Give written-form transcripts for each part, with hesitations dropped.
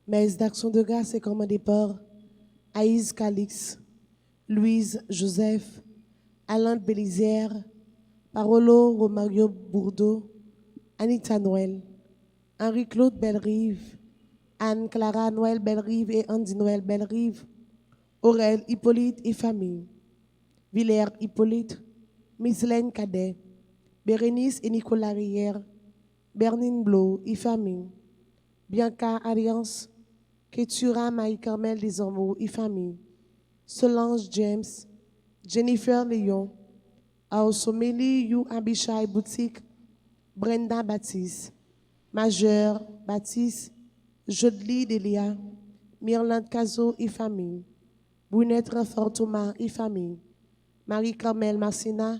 Messe d'action de grâce est commandée par Aïs Calix, Louise Joseph, Alain Bélizière, Parolo Romario Bourdeau, Anita Noël, Henri-Claude Bellerive, Anne-Clara Noël Bellerive et Andy Noël Bellerive, Aurèle Hippolyte et famille, Villers Hippolyte, Mislaine Cadet, Bérénice et Nicolas Rière, Bernine Blo et famille, Bianca Alliance, Ketura Marie-Carmel Desormeaux et famille, Solange James, Jennifer Léon, Aosomeli You Abishai Boutique, Brenda Baptiste, Majeur Baptiste, Jodli Delia, Myrlande Cazo et famille, Brunette Renfort Thomas et famille, Marie-Carmel Marcina,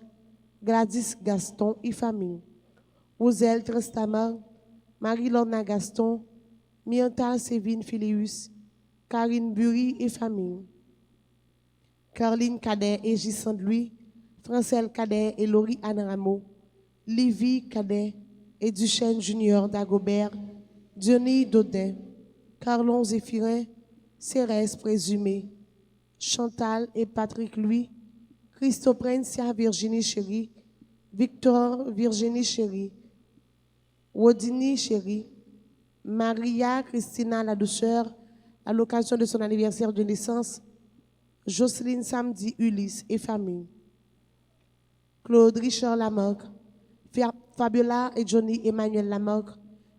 Gladys Gaston et famille, Roselle Trestama, Marie-Lorna Gaston, Myrta Sévine Phileus, Karine Bury et famille, Caroline Cadet et Gisande Louis, Francelle Cadet et Laurie Anne Rameau, Livy Cadet et Duchesne Junior d'Agobert, Denis Dodin, Carlon Zéphirin, Cérès Présumé, Chantal et Patrick Louis, Christoprencia Virginie Chéri, Victor Virginie Chéri, Wodini Chéri, Maria Christina La Douceur, à l'occasion de son anniversaire de naissance, Jocelyne Samedi Ulysse et famille, Claude Richard Lamoque, Fabiola et Johnny Emmanuel Lamoque,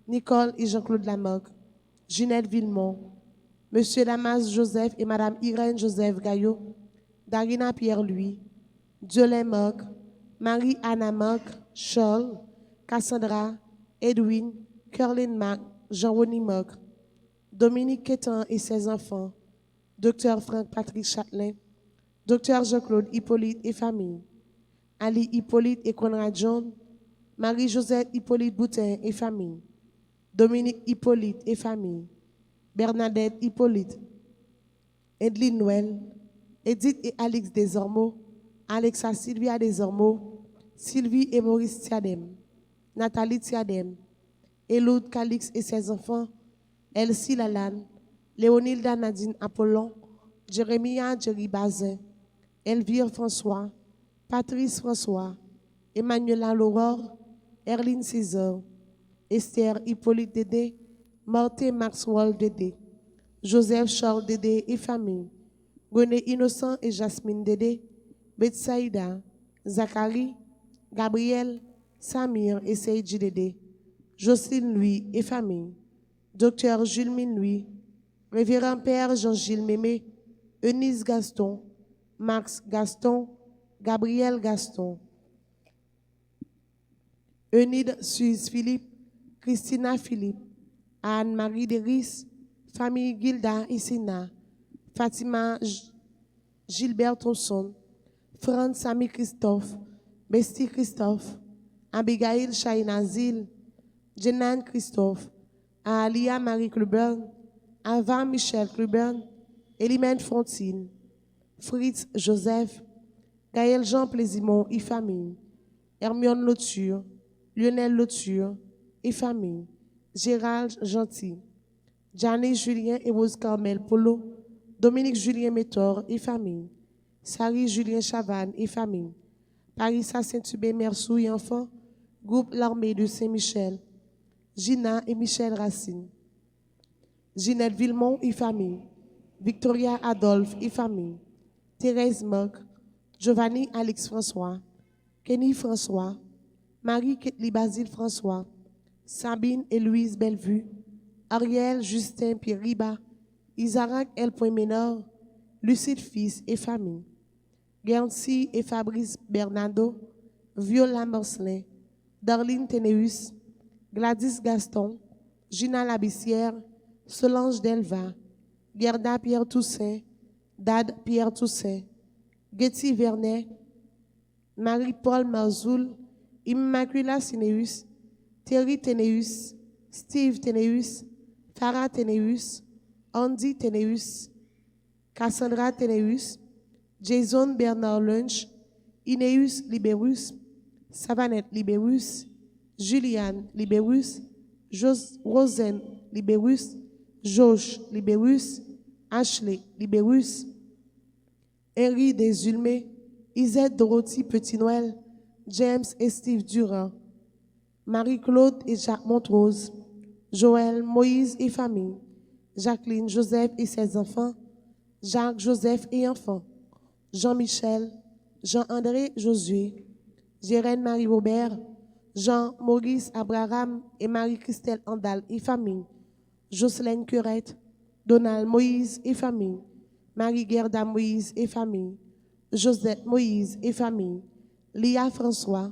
Nicole et Jean-Claude Lamoque, Ginette Villemont, Monsieur Damas Joseph et Madame Irène Joseph Gaillot, Darina Pierre-Louis, Diolin Moque, Marie-Anna Moque, Charles, Cassandra, Edwin, Curlin Mac, Jean-Rony Moque, Dominique Quétan et ses enfants, Dr Franck Patrick Châtelain, Dr Jean-Claude Hippolyte et famille, Ali Hippolyte et Conrad John, Marie-Josette Hippolyte Boutin et famille, Dominique Hippolyte et famille, Bernadette Hippolyte, Edline Noël, Edith et Alix Desormeaux, Alexa Sylvia Desormeaux, Sylvie et Maurice Tiadem, Nathalie Tiadem, Eloud Calix et ses enfants, Elsie Lalanne, Léonilda Nadine Apollon, Jérémia Jerry Bazin, Elvire François, Patrice François, Emmanuela Laurore, Erline César, Esther Hippolyte Dédé, Martin Maxwell Dédé, Joseph Charles Dédé et famille, René Innocent et Jasmine Dédé, Betsaïda, Zachary, Gabriel, Samir et Seydji Dédé, Jocelyne Louis et famille, Docteur Jules Mine Louis, Révérend Père Jean-Gilles Mémé, Eunice Gaston, Max Gaston, Gabriel Gaston, Eunide Suisse Philippe, Christina Philippe, Anne-Marie Deris, famille Gilda Issina, Fatima Gilbert Thompson, Franz Samy Christophe, Besti Christophe, Abigail Chahinazil, Jenan Christophe, Alia Marie Clubern, Ava Michel Clubern, Elimène Fontine, Fritz Joseph, Gaël Jean Plaisimont et famille, Hermione Lauture, Lionel Lauture et famille, Gérald Gentil, Janice Julien et Rose Carmel Polo, Dominique Julien Métor et famille, Sari Julien Chavannes et famille, Parissa Saint-Hubert Mersou et enfants, groupe L'Armée de Saint-Michel, Gina et Michel Racine, Ginette Villemont et famille, Victoria Adolphe et famille, Thérèse Mock, Giovanni Alix François, Kenny François, Marie-Ketli Basile François, Sabine et Louise Bellevue, Ariel Justin Pierre Riba, Isaac L. Ménor, Lucide Fils et famille, Guernsey et Fabrice Bernardo, Viola Morcelin, Darlene Ténéus, Gladys Gaston, Gina Labissière, Solange Delva, Gerda Pierre Toussaint, Dad Pierre Toussaint, Getty Vernet, Marie-Paul Marzoul, Immaculata Sineus, Thierry Ténéus, Steve Ténéus, Farah Ténéus, Andy Ténéus, Cassandra Ténéus, Jason Bernard Lunch, Ineus Libérus, Savanette Libérus, Juliane Libérus, Rosen Libérus, Josh Libérus, Ashley Libérus, Henri Desulmé, Isette Dorothy Petit-Noël, James et Steve Durand, Marie-Claude et Jacques Montrose, Joël, Moïse et famille, Jacqueline, Joseph et ses enfants, Jacques, Joseph et enfants, Jean-Michel, Jean-André, Josué, Jérène Marie-Robert, Jean-Maurice Abraham et Marie-Christelle Andal et famille, Jocelyne Curette, Donald Moïse et famille, Marie-Gerda Moïse et famille, Josette Moïse et famille, Lia François,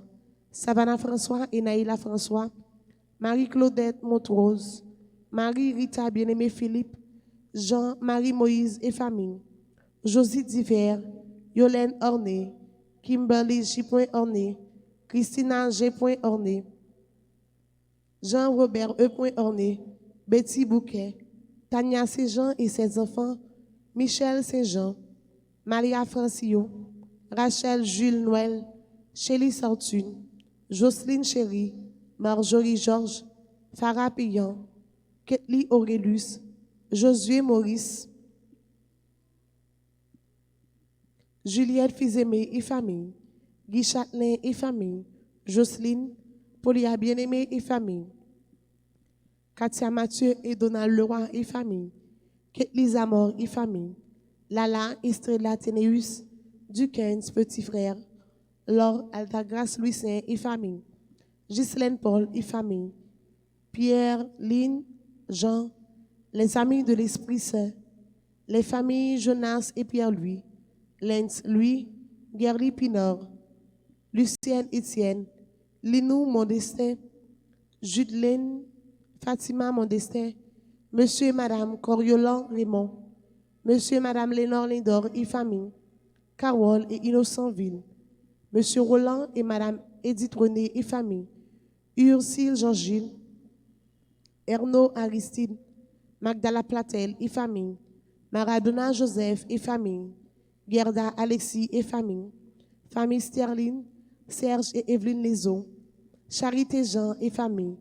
Savannah François et Naïla François, Marie-Claudette Montrose, Marie-Rita Bien-Aimé Philippe, Jean-Marie Moïse et famille, Josie Diver, Yolène Orné, Kimberly J. Orné, Christina G. Orné, Jean-Robert E. Orné, Betty Bouquet, Tania Saint-Jean et ses enfants, Michel Saint-Jean, Maria Francio, Rachel Jules Noël, Chélie Sartune, Jocelyne Chéry, Marjorie Georges, Farah Payan, Ketli Aurélus, Josué Maurice, Juliette Fils-Aimé et famille, Guy Châtelain et famille, Jocelyne, Paulia Bien-Aimé et famille, Katia Mathieu et Donald Leroy et famille, Ketli Zamor et famille, Lala Estrella Ténéus, Duquesne, petit frère, Laure Altagrace Louis Saint et famille, Ghislaine Paul et famille, Pierre, Lynn, Jean, les amis de l'Esprit Saint, les familles Jonas et Pierre-Louis, Lens Louis, Gerly Pinor, Lucienne Etienne, Linou Modestin, Judelene, Fatima Modestin, Monsieur et Madame Coriolan Raymond, Monsieur et Madame Lénore Lindor et famille, Carole et Innocentville, Monsieur Roland et Madame Edith René et famille, Ursule Jean-Gilles, Ernaud Aristide, Magdala Platel et famille, Maradona Joseph et famille, Gerda Alexis et famille, famille Sterling, Serge et Evelyne Lezo, Charité Jean et famille,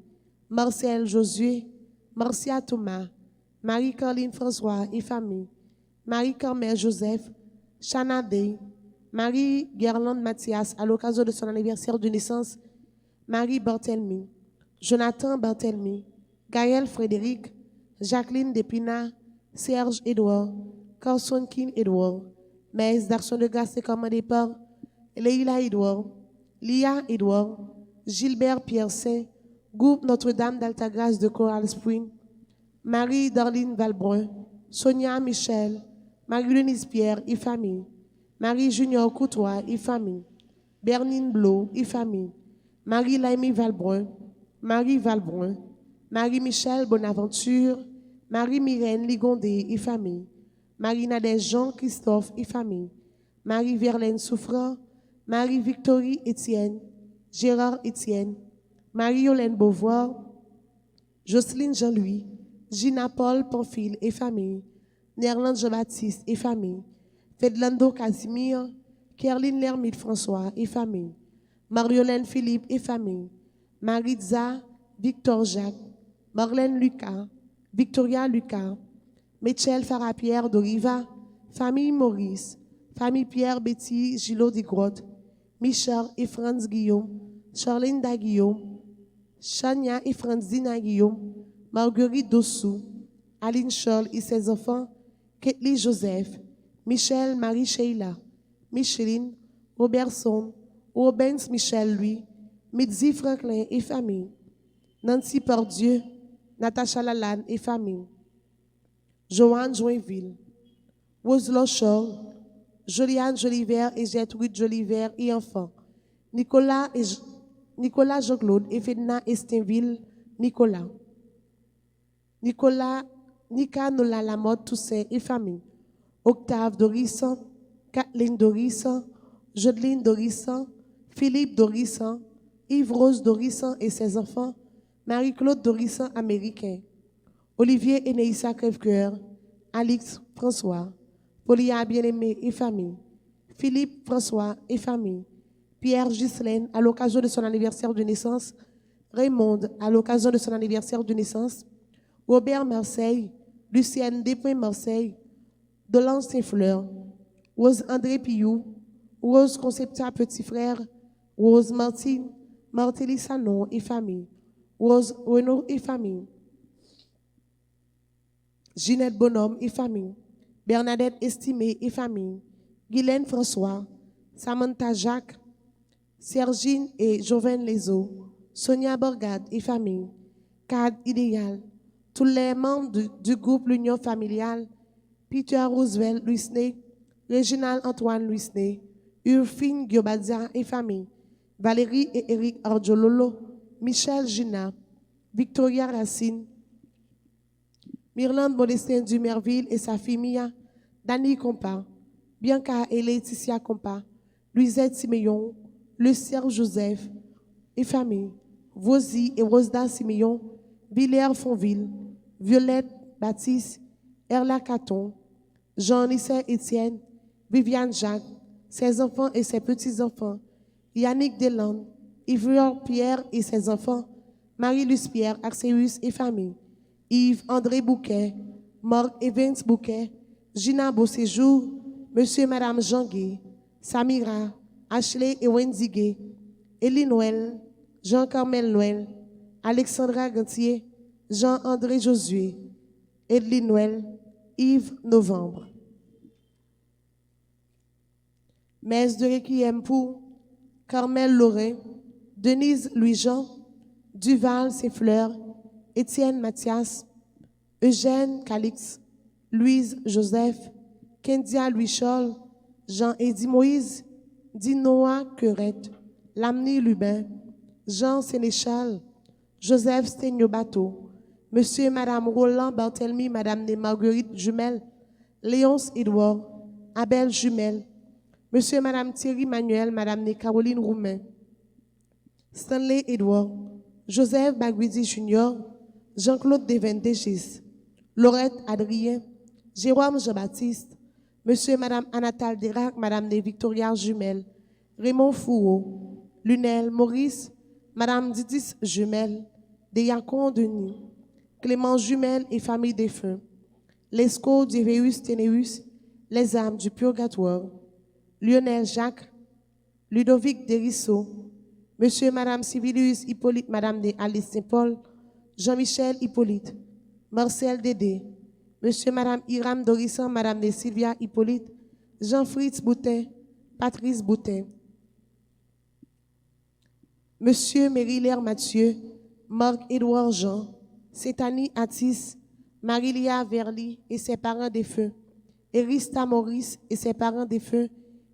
Marcel Josué, Marcia Thomas, Marie-Caroline François et famille, Marie-Carmel Joseph, Chana Day, Marie Gerlande Mathias à l'occasion de son anniversaire de naissance, Marie Barthelmy, Jonathan Barthelmy, Gaël Frédéric, Jacqueline Despina, Serge Edouard, Carson King Edouard, Maïs d'Action de Grâce et commandé par Leïla Edouard, Lia Edouard, Gilbert Pierre Saint, Groupe Notre-Dame d'Altagrace de Coral Spring, Marie-Darline Valbrun, Sonia Michel, Marie-Lenise Pierre et famille, Marie-Junior Coutois et famille, Bernine Blo et famille, Marie-Laimie Valbrun, Marie Valbrun, Marie-Michel Bonaventure, Marie-Myrène Ligondé et famille, Marie-Nadège Jean-Christophe et famille, Marie-Verlaine Souffrant, Marie-Victorie Étienne, Gérard Étienne, Marie-Yolène Beauvoir, Jocelyne Jean-Louis, Gina Paul Pamphile et famille, Nerland Jean-Baptiste et famille, Fedlando Casimir, Kerline Lermite François et famille, Mariolène Philippe et famille, Maritza Victor Jacques, Marlène Lucas, Victoria Lucas, Michel Farah-Pierre d'Oriva, famille Maurice, famille Pierre Betty Gillot des Grottes, Michel et Franz Guillaume, Charlene Daguillaume, Chania et Franzina Guillaume, Marguerite Dossou, Aline Charles et ses enfants, Ketli Joseph, Michel Marie Sheila, Micheline, Robertson, Robens Michel Louis, Midzi Franklin et famille, Nancy Pardieu, Natacha Lalanne et famille, Joanne Joinville, Roselaw Shaw, Joliane Joliver et Gertrude Joliver et enfants, Nicolas Jean-Claude et Fedna Estinville, Nicolas, Nika Nola Lamotte Toussaint et famille, Octave Dorissan, Kathleen Dorissan, Jodeline Dorissan, Philippe Dorissan, Yves Rose Dorissan et ses enfants, Marie-Claude Dorissan américain, Olivier et Neissa Crèvecoeur, Alix François, Paulia Bien-Aimé et famille, Philippe François et famille, Pierre Ghislaine à l'occasion de son anniversaire de naissance, Raymond à l'occasion de son anniversaire de naissance, Robert Marseille, Lucienne Despoints Marseille, Dolence Saint-Fleur, Rose André Pillou, Rose Concepta Petit Frère, Rose Martine, Martelly Sanon et famille, Rose Renaud et famille, Ginette Bonhomme et famille, Bernadette Estimé et famille, Guylaine François, Samantha Jacques, Sergine et Joven Lezo, Sonia Borgade et famille, Cadre Idéal, tous les membres du groupe L'Union familiale, Peter Roosevelt Luisney, Réginald Antoine Luisney, Urfine Giobadia et famille, Valérie et Eric Arjololo, Michel Gina, Victoria Racine, Myrlande Modestin Dumerville et sa fille Mia, Dani Compa, Bianca et Laetitia Compa, Louisette Siméon, Lucia Joseph et famille, Vosi et Rosda Siméon, Villers Fonville, Violette Baptiste, Erla Caton, Jean-Nicet Étienne, Viviane Jacques, ses enfants et ses petits-enfants, Yannick Deland, Yves Pierre et ses enfants, Marie-Luce Pierre, Axéus et famille, Yves André Bouquet, Marc Evans Bouquet, Gina Beauséjour, Monsieur et Madame Jean-Guy, Samira, Ashley et Wendy Gay, Elie Noël, Jean-Carmel Noël, Alexandra Gantier, Jean-André Josué, Edly Noël, Yves Novembre. Messe de requiem pour Carmel Lorrain, Denise Louis-Jean, Duval Saint-Fleur, Étienne Mathias, Eugène Calix, Louise Joseph, Kendia Louis-Charles, Jean-Éddy Moïse, Dinoa Querette, Lamni Lubin, Jean Sénéchal, Joseph Stegno Bateau, Monsieur et Madame Roland Barthelmy, Madame Marguerite Jumel, Léonce Edouard, Abel Jumel, Monsieur et Madame Thierry Manuel, Madame Caroline Roumain, Stanley Edouard, Joseph Baguidi Junior, Jean-Claude Devin-Dégis, Laurette Adrien, Jérôme Jean-Baptiste, Monsieur et Madame Anatal Derac, Madame Victoria Jumel, Raymond Fourreau, Lunel Maurice, Madame Didis Jumel, Deyacon Denis, Clément Jumel et famille défunts, Lescaut Divéus Ténéus, les âmes du purgatoire, Lionel Jacques, Ludovic Derissot, Monsieur et Madame Civilius Hippolyte, Madame de Alice Saint-Paul, Jean-Michel Hippolyte, Marcel Dédé, Monsieur et Madame Iram Dorissan, Madame de Sylvia Hippolyte, Jean-Fritz Boutin, Patrice Boutin, Monsieur Mérilaire Mathieu, Marc-Édouard Jean, Cétanie Atis, Marilia Verly et ses parents défunts, Erista Maurice et ses parents défunts,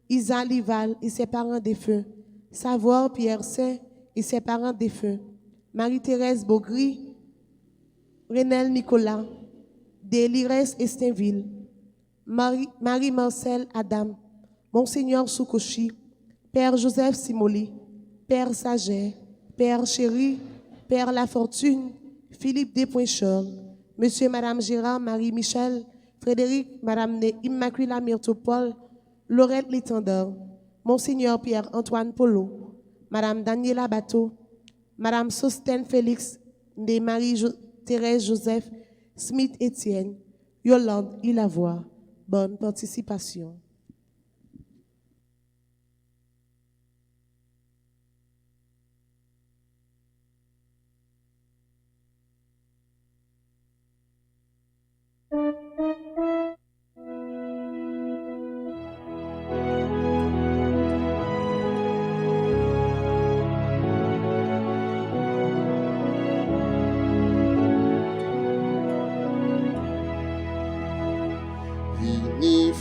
Isa Lival et ses parents défunts, Savoir Pierre Saint et ses parents défunts, Marie-Thérèse Baugry, Renel Nicolas, Délires Estinville, Marie-Marcel Adam, Monseigneur Soukouchi, Père Joseph Simoli, Père Saget, Père Chéri, Père Lafortune, Philippe Despoints-Charles, Monsieur et Madame Gérard, Marie-Michel, Frédéric, Madame Immaculée Myrtopole, Laurette Létendard, Monseigneur Pierre-Antoine Polo, Madame Daniela Bateau, Madame Sostène Félix, née Marie-Thérèse Joseph, Smith Étienne, Yolande Ilavoie. Bonne participation.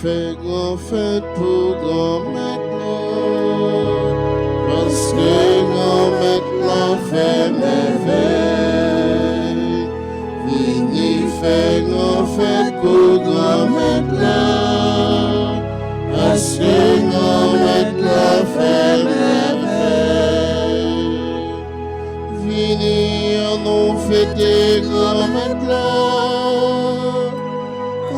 Fait grand fête pour grand maintenant, parce que grand maintenant fait merveille. Vini fait grand fête pour grand maintenant, parce que grand maintenant fait merveille. Vini en nous fêter grand maintenant.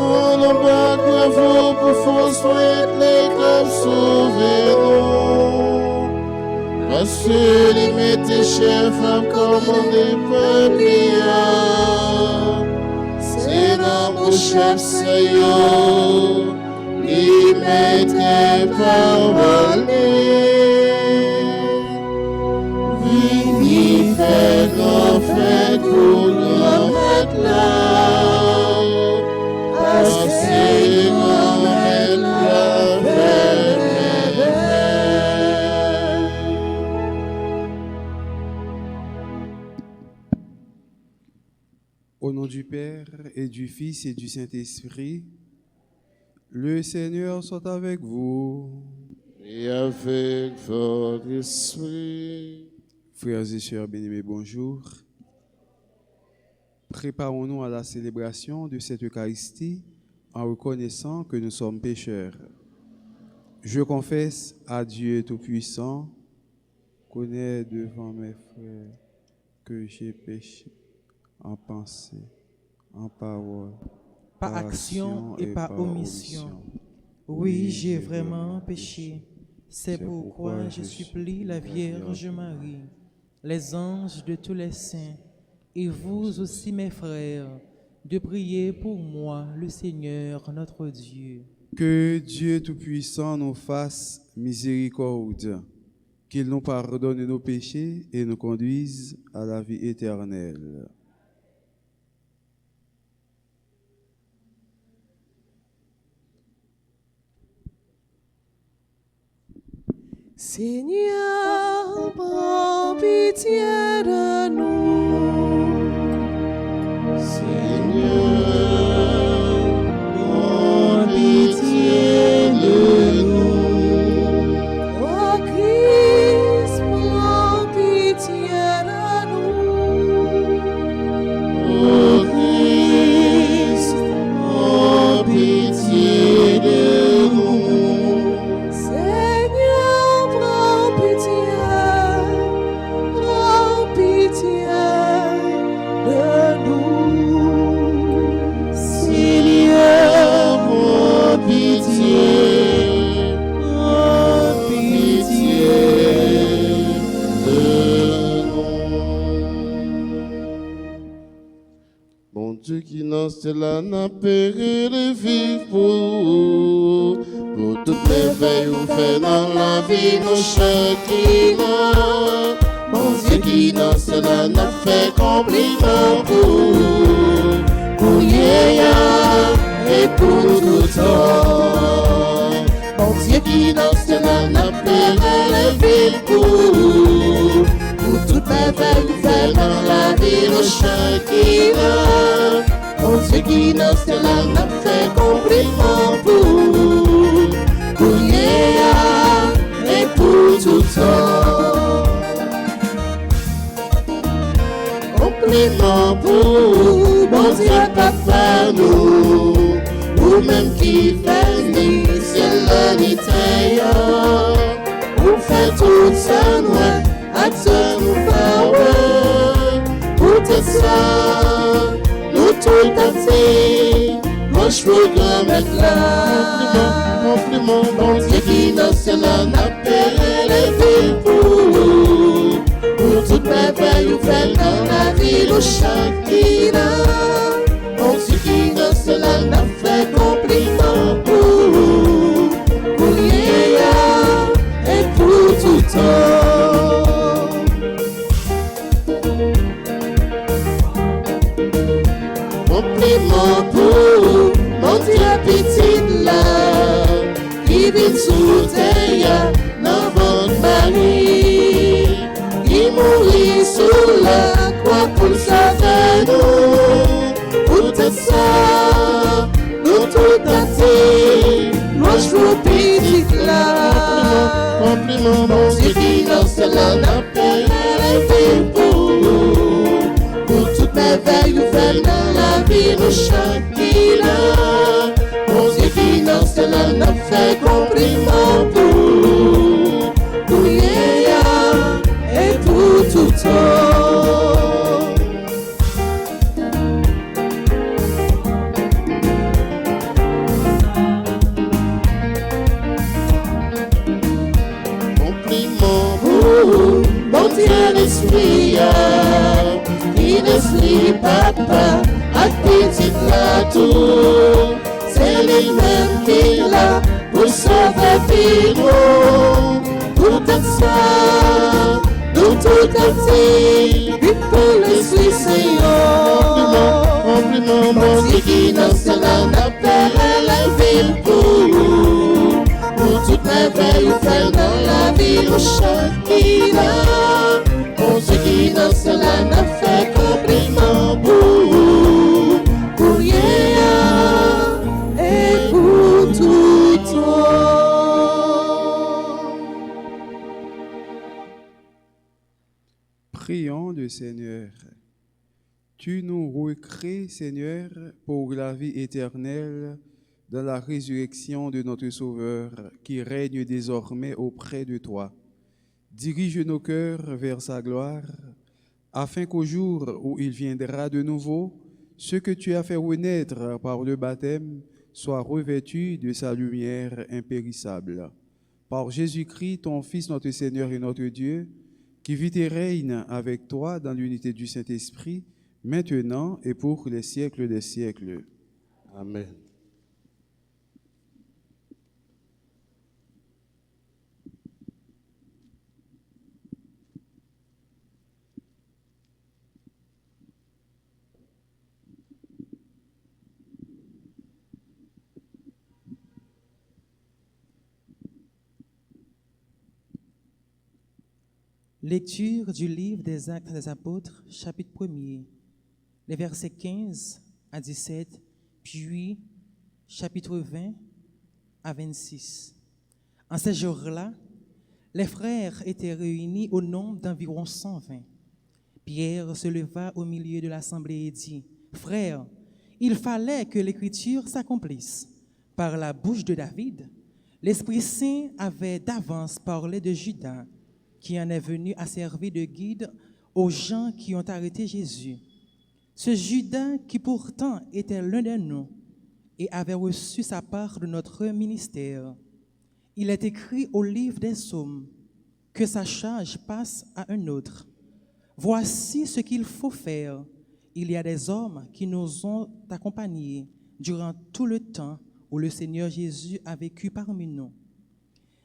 On bat bravo pour François les comme sauverons. Parce que les mettez chefs à commander peuple. C'est dans au chef Seigneur, il m'était parolé. Vini fait grand fait pour grand maître là, parce que c'est grand maître là, Au nom du Père et du Fils et du Saint-Esprit, le Seigneur soit avec vous. et avec votre esprit. Frères et sœurs bien-aimés, bonjour. Préparons-nous à la célébration de cette Eucharistie en reconnaissant que nous sommes pécheurs. Je confesse à Dieu Tout-Puissant, connais devant mes frères que j'ai péché en pensée, en parole, par action et par omission. Oui, j'ai vraiment péché. C'est pourquoi je supplie la Vierge Marie, les anges de tous les saints, et vous aussi mes frères, de prier pour moi, le Seigneur notre Dieu. Que Dieu Tout-Puissant nous fasse miséricorde, qu'il nous pardonne nos péchés et nous conduise à la vie éternelle. Seigneur, prends pitié de nous. Seigneur, prends pitié de nous. Ô Christ, prends pitié de nous. Ô Christ, prends pitié de nous. Seigneur, prends pitié de nous. Seigneur, prends pitié de nous. Bon Dieu qui dans cela n'a payé de vivre pour toutes les veilles ou fait dans la vie nos chacun. Bon Dieu qui dans cela n'a fait compliment pour Yéya et pour tout temps. Bon Dieu qui dans cela n'a payé de vivre pour toutes les veilles ou fait dans la vie nos chacun. Bon Dieu qui dans cela n'a fait compliment pour Yéya et pour tout temps. Compliment pour bon Dieu papa nous, ou même qui fait ni ciel ni terre, ou fait tout ça nous, à te nous faire, pour te ça. Tout dansé, moi je veux grand mettre là. Compliment, bon Dieu qui dans cela n'a payé les vies pour toute merveille ou fait dans la vie de chacun. Bon Dieu qui dans cela n'a fait compliment pour Yéya et pour tout temps. Compliment pour mon Dieu petit là, qui vit sous terre dans votre Marie, qui mourit sous la croix pour sauver nous, pour tout ça, nous tout dansés, moi je vous petit là. Compliment mon Dieu qui dans cela n'a payé les vies pour toutes mes veilles ou veilles dans la vie de chacun. Mon Dieu qui dans cela n'a fait compliment pour Yéya et pour tout temps. Compliment pour mon Dieu l'esprit. Papa, petite la tour, c'est lui-même qui l'a pour sauver vie nous. Tout est ça, nous tout entier, puis pour le Seigneur. Compliment, mon Dieu qui dans cela n'appelle la ville pour nous. Pour toute merveille ou fait dans la vie, au chacun. Mon Dieu qui dans cela n'a fait compliment pour vous. Pour rien et pour tout temps. Prions le Seigneur. Tu nous recrées, Seigneur, pour la vie éternelle dans la résurrection de notre Sauveur qui règne désormais auprès de toi. Dirige nos cœurs vers sa gloire, afin qu'au jour où il viendra de nouveau, ce que tu as fait renaître par le baptême soit revêtu de sa lumière impérissable. Par Jésus-Christ, ton Fils, notre Seigneur et notre Dieu, qui vit et règne avec toi dans l'unité du Saint-Esprit, maintenant et pour les siècles des siècles. Amen. Lecture du livre des Actes des Apôtres, chapitre 1er, les versets 15 à 17, puis chapitre 20 à 26. En ces jours-là, les frères étaient réunis au nombre d'environ 120. Pierre se leva au milieu de l'assemblée et dit, « Frères, il fallait que l'Écriture s'accomplisse. Par la bouche de David, l'Esprit Saint avait d'avance parlé de Judas, qui en est venu à servir de guide aux gens qui ont arrêté Jésus. Ce Judas qui pourtant était l'un de nous et avait reçu sa part de notre ministère. Il est écrit au livre des psaumes que sa charge passe à un autre. Voici ce qu'il faut faire. Il y a des hommes qui nous ont accompagnés durant tout le temps où le Seigneur Jésus a vécu parmi nous.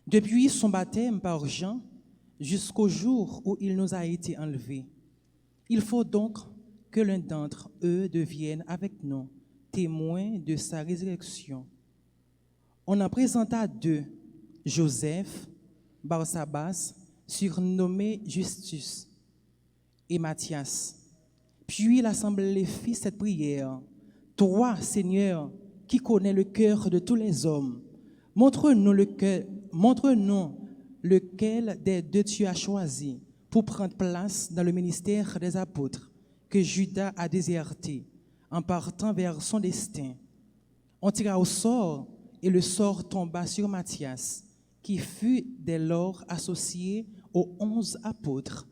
Depuis son baptême par Jean, jusqu'au jour où il nous a été enlevé. Il faut donc que l'un d'entre eux devienne avec nous témoin de sa résurrection. On en présenta deux, Joseph, Barsabas, surnommé Justus, et Matthias. Puis l'assemblée fit cette prière. Toi, Seigneur, qui connais le cœur de tous les hommes, montre-nous lequel des deux tu as choisi pour prendre place dans le ministère des apôtres que Judas a déserté en partant vers son destin. On tira au sort et le sort tomba sur Matthias, qui fut dès lors associé aux 11 apôtres.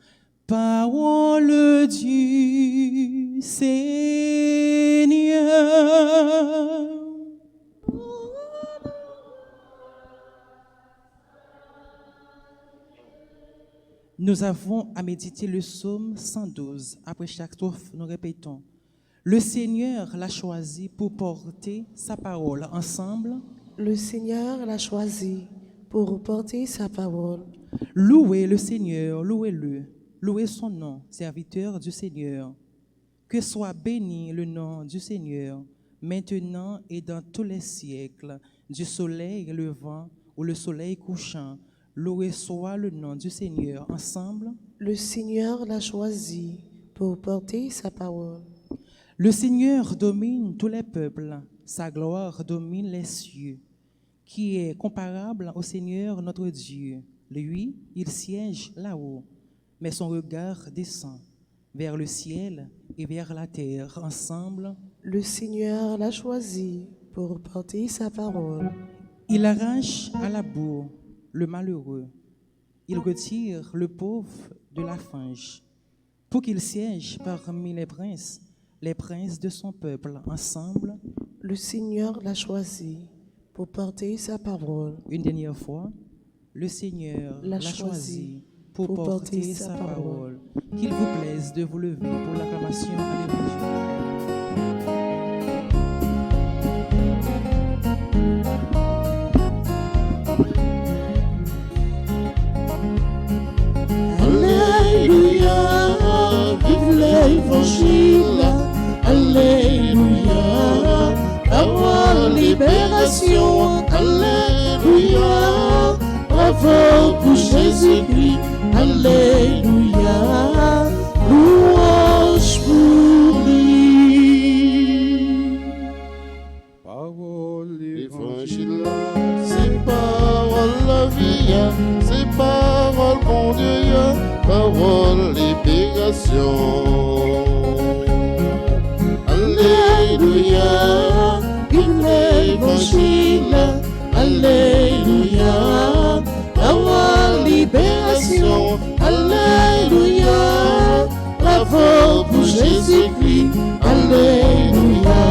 Parole du Seigneur. Nous avons à méditer le psaume 112. Après chaque strophe, nous répétons. Le Seigneur l'a choisi pour porter sa parole. Ensemble. Le Seigneur l'a choisi pour porter sa parole. Louez le Seigneur, louez-le. Louez son nom, serviteur du Seigneur. Que soit béni le nom du Seigneur, maintenant et dans tous les siècles, du soleil levant ou le soleil couchant. Loué soit le nom du Seigneur. Ensemble. Le Seigneur l'a choisi pour porter sa parole. Le Seigneur domine tous les peuples. Sa gloire domine les cieux. Qui est comparable au Seigneur notre Dieu? Lui, il siège là-haut, mais son regard descend vers le ciel et vers la terre. Ensemble. Le Seigneur l'a choisi pour porter sa parole. Il arrache à la boue le malheureux. Il retire le pauvre de la fange pour qu'il siège parmi les princes de son peuple. Ensemble. Le Seigneur l'a choisi pour porter sa parole. Une dernière fois. Le Seigneur l'a choisi pour porter sa parole. Qu'il vous plaise de vous lever pour l'acclamation à l'Évangile. libération. Alléluia. Bravo pour Jésus-Christ. Alléluia. Louange pour lui. Parole L'évangile, c'est parole la vie, c'est parole bon Dieu, parole libération. Alléluia, l'évangile, alléluia, parole libération. Alléluia, bravo pour Jésus-Christ. Alléluia.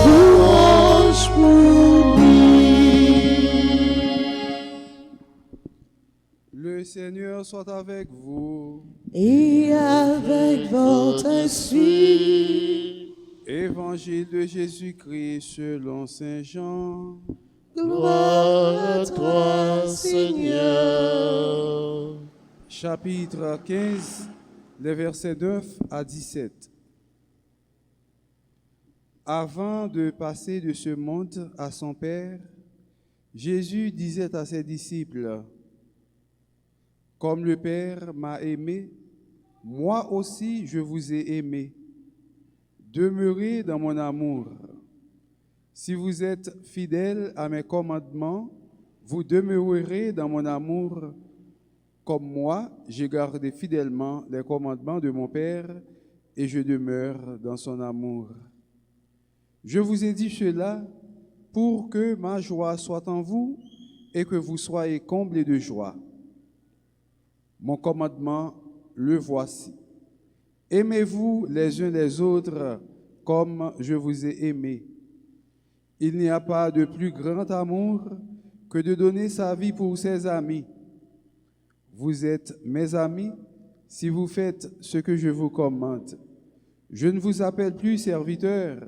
Louange pour lui. Le Seigneur soit avec vous. Et avec votre esprit. Évangile de Jésus-Christ selon Saint Jean. Gloire à toi, Seigneur. Chapitre 15, les versets 9 à 17. Avant de passer de ce monde à son Père, Jésus disait à ses disciples, « Comme le Père m'a aimé, moi aussi je vous ai aimé. Demeurez dans mon amour. Si vous êtes fidèles à mes commandements, vous demeurerez dans mon amour. Comme moi, j'ai gardé fidèlement les commandements de mon Père et je demeure dans son amour. Je vous ai dit cela pour que ma joie soit en vous et que vous soyez comblés de joie. Mon commandement, le voici. Aimez-vous les uns les autres comme je vous ai aimés. Il n'y a pas de plus grand amour que de donner sa vie pour ses amis. Vous êtes mes amis si vous faites ce que je vous commande. Je ne vous appelle plus serviteur,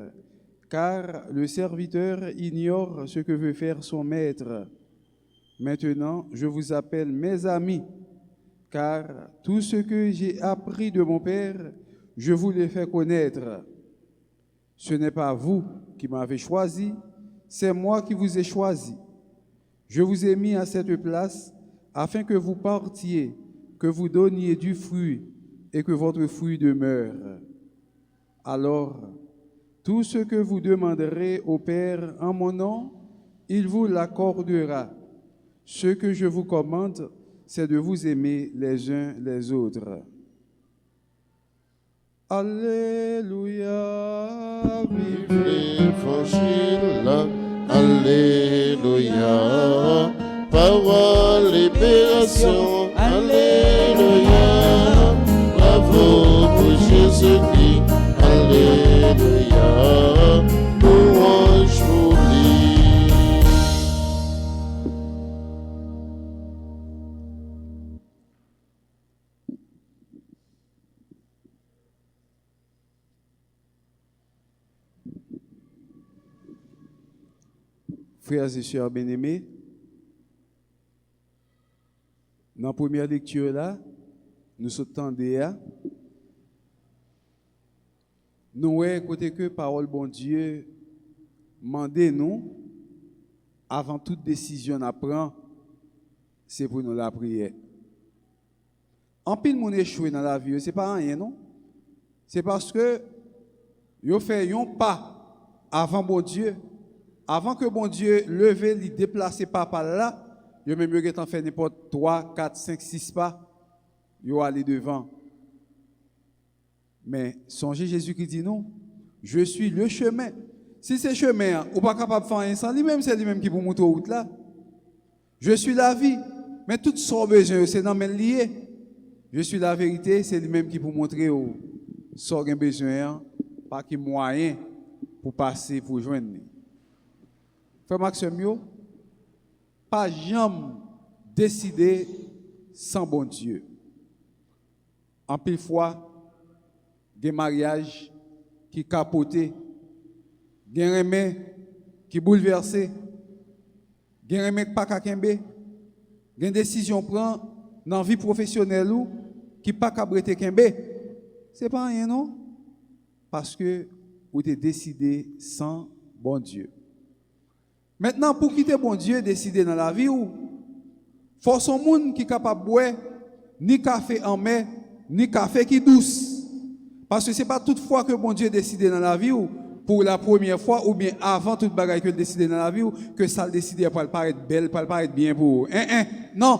car le serviteur ignore ce que veut faire son maître. Maintenant, je vous appelle mes amis, car tout ce que j'ai appris de mon Père, je vous l'ai fait connaître. Ce n'est pas vous qui m'avez choisi, c'est moi qui vous ai choisi. Je vous ai mis à cette place afin que vous partiez, que vous donniez du fruit et que votre fruit demeure. Alors, tout ce que vous demanderez au Père en mon nom, il vous l'accordera. Ce que je vous commande, c'est de vous aimer les uns les autres. Alléluia, vive L'évangile, alléluia, parole libération, alléluia, bravo pour Jésus-Christ, alléluia, louange pour lui. Frères et sœurs bien-aimés, dans la première lecture là, nous sommes nous voyons côté que parole bon Dieu mandez nous avant toute décision à prendre, c'est pour nous la prière. En pile mon échoué dans la vie, c'est pas rien non. C'est parce que yo fait un pas avant bon Dieu. Avant que bon Dieu leve, il déplace papa là, yo même yo en fait n'importe 3, 4, 5, 6 pas, yo aller devant. Mais songez Jésus qui dit non, je suis le chemin. Si c'est chemin, ou pas capable de faire un sans lui-même, c'est lui-même qui vous montre route là. Je suis la vie, mais tout son besoin, c'est dans mes liés. Je suis la vérité, c'est lui-même qui vous montrer où son besoin, pas qui moyen pour passer, pour joindre. Frère Maxime, pas jamais décider sans bon Dieu. En pile fois, des mariages qui capotent, des remèdes qui bouleversent, des remèdes pas kakembe, des décisions prend dans la vie professionnelle ou qui pas kabrete kembe. C'est pas rien non? Parce que vous avez décidé sans bon Dieu. Maintenant, pour quitter bon Dieu, décider dans la vie, faut son monde qui est capable de boire ni café en mer, ni café qui douce. Parce que ce n'est pas toutefois que bon Dieu décide dans la vie, pour la première fois, ou bien avant toute bagaille que décide dans la vie, que ça le décide pour le paraître belle, pour le paraître bien pour vous. Non.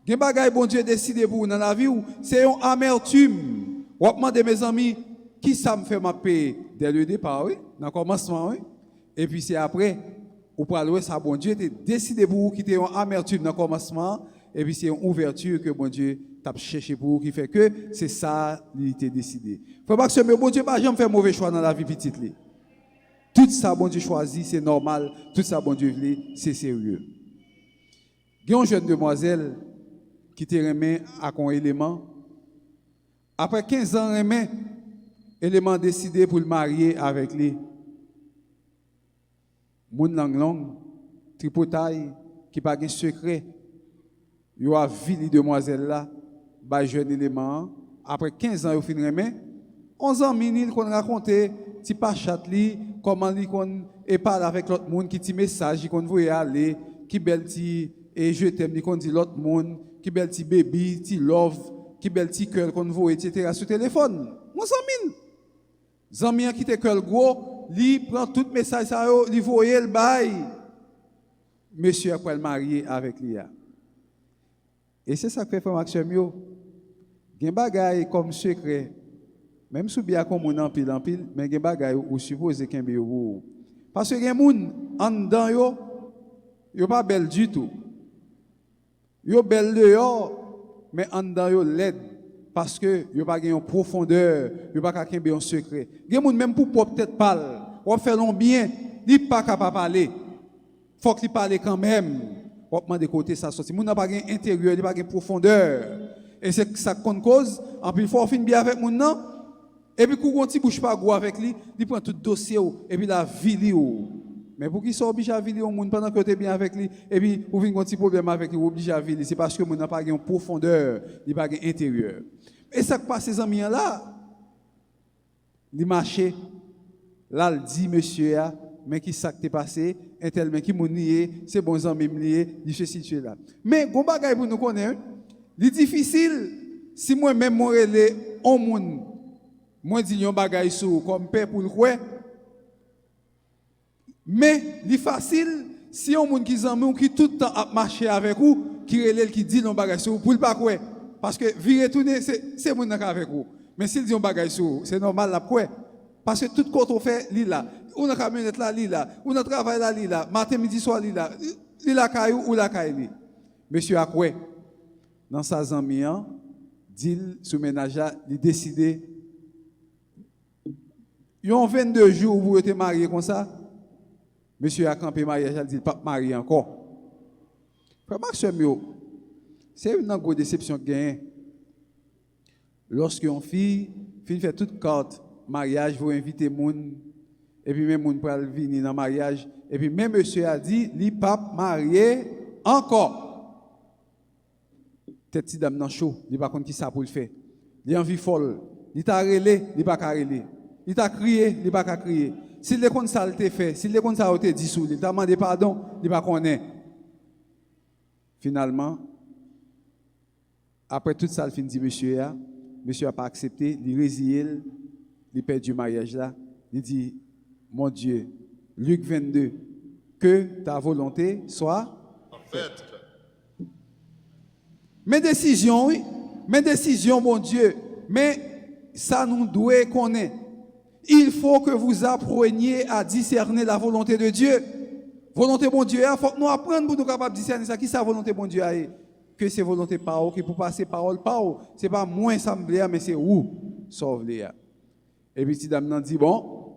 Gen bagaille bon Dieu décide pour dans la vie, c'est une amertume. Ou demande mes amis, qui ça me fait ma paix dès le départ, oui, dans le commencement, oui. Et puis c'est après, ou pour aller ça, bon Dieu a décidé pour vous quitter une amertume dans le commencement, et puis c'est une ouverture que bon Dieu t'a cherché pour vous qui fait que c'est ça qu'il a décidé. Faut pas que ce bon Dieu pas jamais fait mauvais choix dans la vie petite. Tout ça bon Dieu choisit, c'est normal. Tout ça bon Dieu veut, c'est sérieux. Il y a une jeune demoiselle qui te remet à un élément. Après 15 ans, remet, élément décidé pour le marier avec lui. Moun lang tripotaille, qui pas de secret. Il a vu les demoiselles là, bah jeune élément. Après 15 ans, il fin remet. 11 ans, il qu'on raconté, ti pas chatli, comment il qu'on et parle avec l'autre monde, qui ti message, qu'on voulait aller, qui belle ti et je t'aime, qu'on dit l'autre monde, qui belle ti baby, ti love, qui belle ti cœur qu'on voit, etc. sur téléphone. Mon zami. Zami qui te cœur gros, lui prend tout message ça, lui voyait le bail. Monsieur après le marier avec lui. Et c'est ça que fait frère Maxime yo. Gen bagay comme secret. Même si bien comme on en pile, mais gen bagay ou supposé qu'un yo. Parce que gen moun en dedans yo pas belle du tout. Yo belle dehors, mais en dedans yo laid parce que yo pas gen profondeur, yo pas ka kembe un secret. Gen moun même pour peut-être parler, ou faire long bien, li pas capable parler. Faut qu'il parle quand même. On demande côté ça sorti. Moun n'a pas gain intérieur, il pas gain profondeur. Et c'est ça qu'on cause. En plus faut fin bien avec moun nan. Et puis kou ti bouche pas gros avec lui, il prend tout dossier et puis la vie li ou. Mais pour qui soit obligé à vivre moun pendant que tu es bien avec lui et puis pour vinn un petit problème avec lui obligé à vivre, c'est parce que moun n'a pas gain profondeur, il pas gain intérieur. Et ça que passe ces amis là. Il marché là il dit monsieur a mais qui ça t'est passé un tel mais qui moun lié c'est bon amis lié il se situe là mais bon bagay pour nous connaître c'est difficile si moi même moi relé on moun moi dis yon bagay sou comme père pour le quoi mais c'est facile si on moun qui zanmi ou qui tout le temps a marché avec vous qui relé qui dit yon bagay sou pour le pas quoi parce que virer tourner c'est moun avec vous mais s'il dit yon bagay sou c'est normal la quoi parce que tout côté on fait li là ou dans camionnette là li là ou dans travail là li là matin midi soir li là caillou ou la caille monsieur a quoi dans sa zanmi dit sous ménage il décidé yon 22 jours vous êtes marié comme ça monsieur a campé mariage il dit pas marié encore frère Maxime c'est une grosse déception gain lorsque une fille fait toute carte mariage vous invitez moun et puis même moun pour venir dans mariage et puis même monsieur a dit li pas marié encore tête ti dame nan chaud il pas connait qui ça pour le faire il envie folle il t'a relé il pas ka relé il t'a crié il pas ka crier s'il le connait ça le fait s'il le connait ça te dit sous il t'a demandé pardon il pas connaît finalement après tout ça il fin dit monsieur a pas accepté il résilié il perd du mariage là il dit mon Dieu Luc 22 que ta volonté soit faite. Mes décisions oui mes décisions mon Dieu mais ça nous doit connaître il faut que vous appreniez à discerner la volonté de Dieu volonté bon Dieu il faut que nous apprenions pour nous capables de discerner ça qui sa volonté bon Dieu que c'est volonté par qui pour passer parole par c'est pas moins ça me plaît mais c'est où sauve les. Et puis, si dame dit, bon,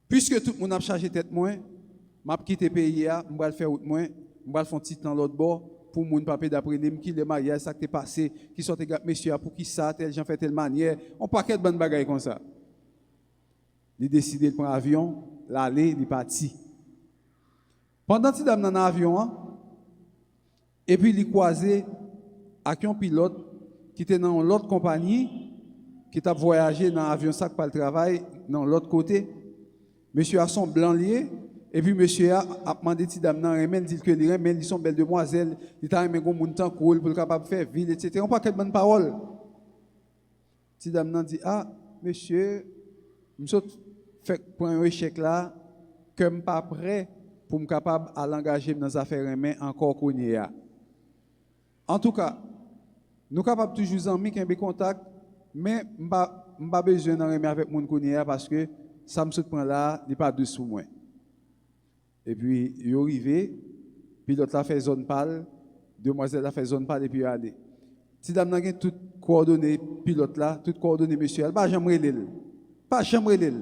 puisque tout le monde a chargé tête moins, m'a quitté pays, je vais faire autre moins, je vais faire un petit dans l'autre bord, pour mon papier d'après lui, qui le mariage, ça qui est passé, qui sont les messieurs, pour qui ça, tel gens fait telle manière, on paquet de bonnes bagailles comme ça. Il a décidé de prendre l'avion, l'aller, il est parti. Pendant que dame dans l'avion, et puis il est croisé avec un pilote qui était dans l'autre compagnie, qui t'a voyagé dans l'avion sac par le travail dans l'autre côté. Monsieur a son blanc lié Et puis monsieur a demandé ti dame nan remen dit que les remen ils sont belles demoiselles, il t'a remen gon moun tan cool pour capable faire ville etc. On pas quelle bonne parole. Ti dame nan dit ah monsieur m'sot fait prendre un échec là que m pas prêt pour me capable à l'engager dans affaires remen encore connait. En tout cas, nous capable toujours amis qui ont contact mais m'pas besoin d'en remen avec moun connait parce que ça me saute prend là, il pas douce pour moi. Et puis, il est arrivé, pilote là fait zone pâle, demoiselle là fait zone pâle et puis il allé. Si dame a toutes coordonnées pilote là, toutes coordonnées monsieur, elle pas jamais relève. Pas jamais relève.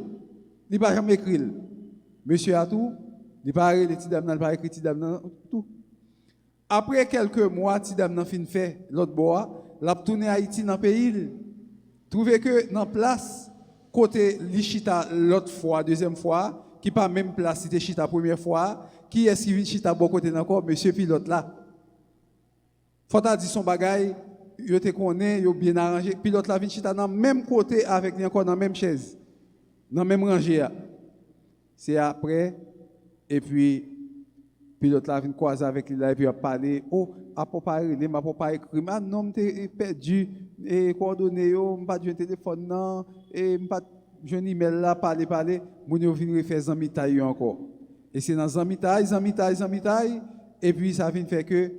Il pas jamais écrit. Monsieur a tout, il pas relève ti dame n'a pas écrit ti dame tout. Après quelques mois, ti dame n'a fin fait l'autre bois, l'a tourné Haïti dans pays. Trouvé que dans place côté Lichita l'autre fois, deuxième fois, qui pas même place c'était chita première fois, qui est-ce qui vient chita bon côté encore monsieur pilote là. Faut ta dit son bagage, yo te connaît, yo bien arrangé, pilote là vient chita dans même côté avec lui encore dans même chaise. Dans même rangée. C'est après et puis pilote là vient croiser avec lui là et puis a parlé, oh, a pas parler, m'a pas écrit, ah non, m'te perdu et coordonnées yo, m'pas de téléphone non et m'pas je n'ai email là, parler, mon yo vient faire zamitaille encore. Et c'est dans zamitaille, et puis ça vient faire que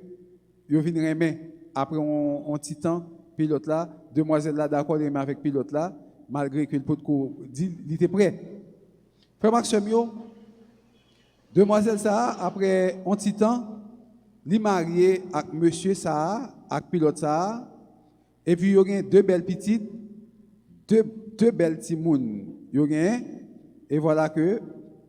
yo vient remettre après un petit temps pilote là, demoiselle là d'accord avec pilote là, malgré que le pot de dit il était prêt. Frère Maxime yo, demoiselle ça après un petit temps, li marié avec monsieur ça, avec pilote ça, et puis yo gen deux belles petites, deux belles timounes yo gen et voilà que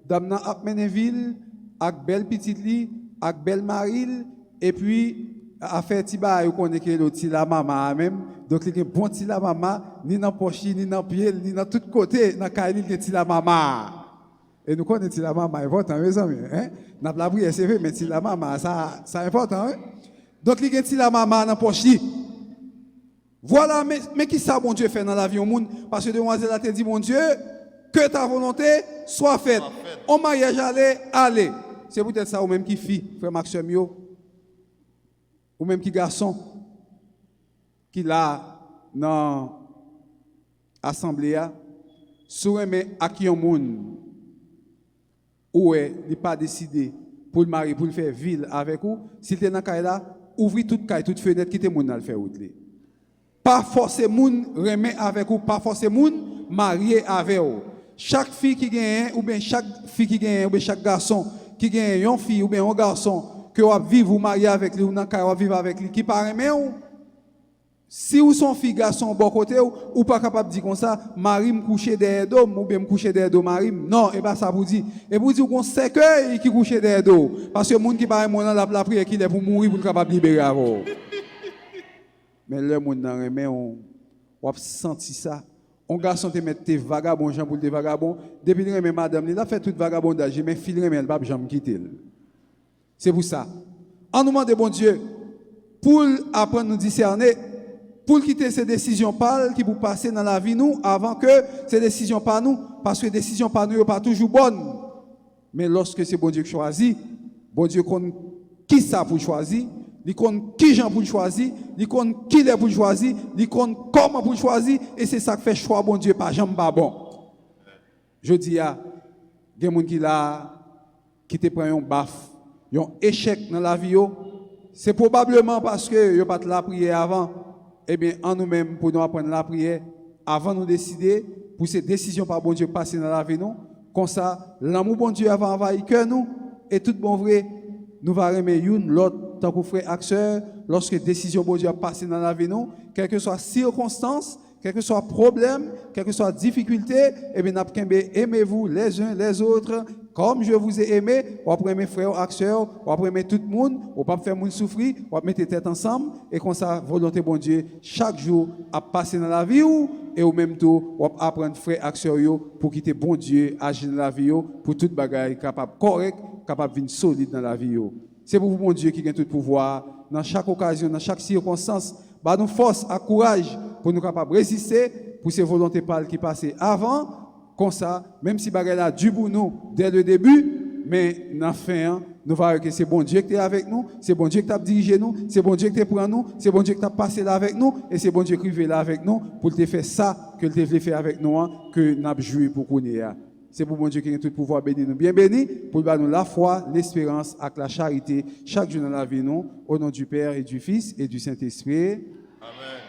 dame nan ap mene ville ak belle petite li ak belle maril et puis a fait ti ba yo connaît que le ti la maman même donc il gen bon ti la maman ni dans poche ni dans pied ni dans tout côté dans kay li gen ti la maman et nous connaît ti la maman important mes amis hein n'a la prière c'est vrai mais ti la maman ça important hein? Donc il gen ti la maman dans poche li. Voilà, mais qui ça, bon Dieu, fait dans la vie au monde? Parce que demoiselle a te dit, mon Dieu, que ta volonté soit faite. Au mariage, allez. C'est peut-être ça, ou même qui fille, frère Maxime, ou même qui garçon, qui là, dans l'assemblée, sur à qui un monde, ou il n'est pas décidé pour le marier, pour le faire ville avec vous, s'il est dans le là, ouvrez toute caille, toute fenêtre, qui te monde à le faire outre. Pas forcément remet avec vous, pas forcément marié avec vous. Chaque fille qui gagne, ou bien chaque fille qui gagne, ou bien chaque garçon qui gagne une fille, ou bien un garçon, que vous vivez, vous mariez avec lui, ou vous vivez avec lui, qui paraît même, si vous son fille, garçon, bon côté, ou pas capable de dire comme ça, Marie me coucher derrière d'homme, ou bien me coucher derrière d'homme, Marie, non, et pas ça vous dit. Et vous dites qu'on sait que qui couche derrière d'homme. Parce que le monde qui paraît mon la prière qu'il est pour mourir, pour capable de libérer avant. Mais le monde dans remet on a senti ça. On garçon te mettre tes vagabonds, Jean pour des vagabonds. Depuis le remet madame, il a fait tout vagabondage, mais fil remet elle pas jamais quitter. C'est pour ça. En nous demande bon Dieu pour apprendre à nous discerner, pour quitter ces décisions pâles qui vous passer dans la vie nous avant que ces décisions pas nous parce que les décisions pas nous sont pas toujours bonnes. Mais lorsque c'est bon Dieu qui choisit, bon Dieu connaît qui ça pour choisir. Il connaît qui Jean pour choisir, il connaît qui est pour choisir, il connaît comment pour choisir, et c'est ça qui fait choix, bon Dieu, pas jamais pas bon. Je dis, il y a des gens qui te prennent un baf, un échec dans la vie, c'est probablement parce que ils n'ont pas la prière avant. Eh bien, en nous-mêmes, pour nous apprendre la prière, avant de nous décider, pour ces décisions par bon Dieu passer dans la vie, nous, comme ça, l'amour bon Dieu avant envahir que nous, et tout bon vrai, nous allons remettre l'autre. Tant que frère acteur, lorsque décision bon Dieu a passé dans la vie nous, quelle que soit circonstance, quel que soit problème, quelle que soit difficulté, eh bien, aimez-vous les uns les autres, comme je vous ai aimé, ou après mes frères acteurs, ou après mes tout le monde, ou pas faire monde souffrir, ou mettre tête ensemble, et comme ça, volonté bon Dieu, chaque jour, à passer dans la vie, et au même temps, ou apprendre frère acteurs pour quitter bon Dieu, agir dans la vie, pour toute bagaille capable correct, capable de venir solide dans la vie. C'est pour vous, mon Dieu, qui gagne tout pouvoir, dans chaque occasion, dans chaque circonstance. Bah, nous force, à courage, pour nous capables de résister, pour ces volontés pâles qui passaient avant, comme ça, même si bagaille a dû pour nous dès le début, mais dans la fin, nous voyons que c'est bon Dieu qui est avec nous, c'est bon Dieu qui t'a dirigé nous, c'est bon Dieu qui t'a pris nous, c'est bon Dieu qui t'a passé là avec nous, et c'est bon Dieu qui est là avec nous pour te faire ça que tu fait avec nous, que nous avons joué pour connaître. C'est pour bon Dieu qui a tout pouvoir bénir nous. Bien béni, pour nous la foi, l'espérance et la charité chaque jour dans la vie, nous, au nom du Père et du Fils et du Saint-Esprit. Amen.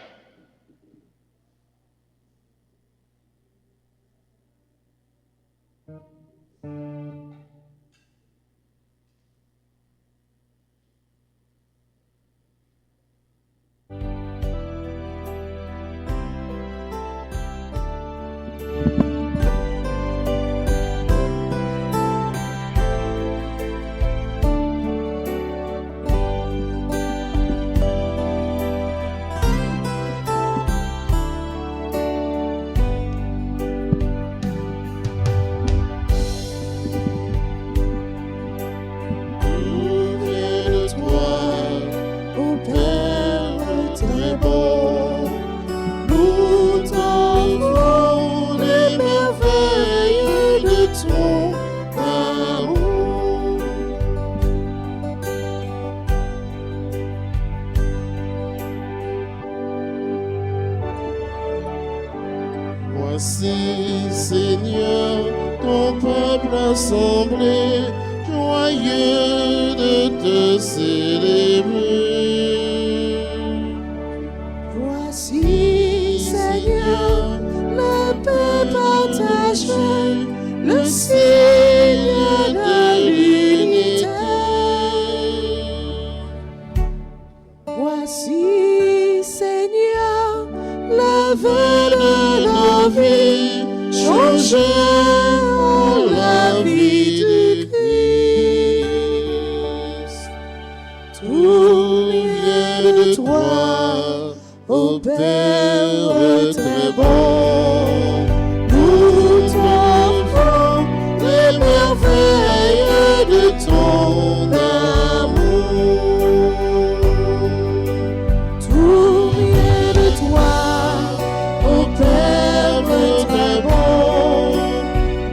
Voici, Seigneur, ton peuple assemblé, joyeux de te célébrer. Voici, Seigneur, le peuple partagé, le signe de l'unité. Voici, Seigneur, le vœu de la vie, changeant la vie du Christ. Tout vient de toi, ô Père très bon. Nous t'offrons les merveilles de ton amour. Tout vient de toi, ô Père très bon.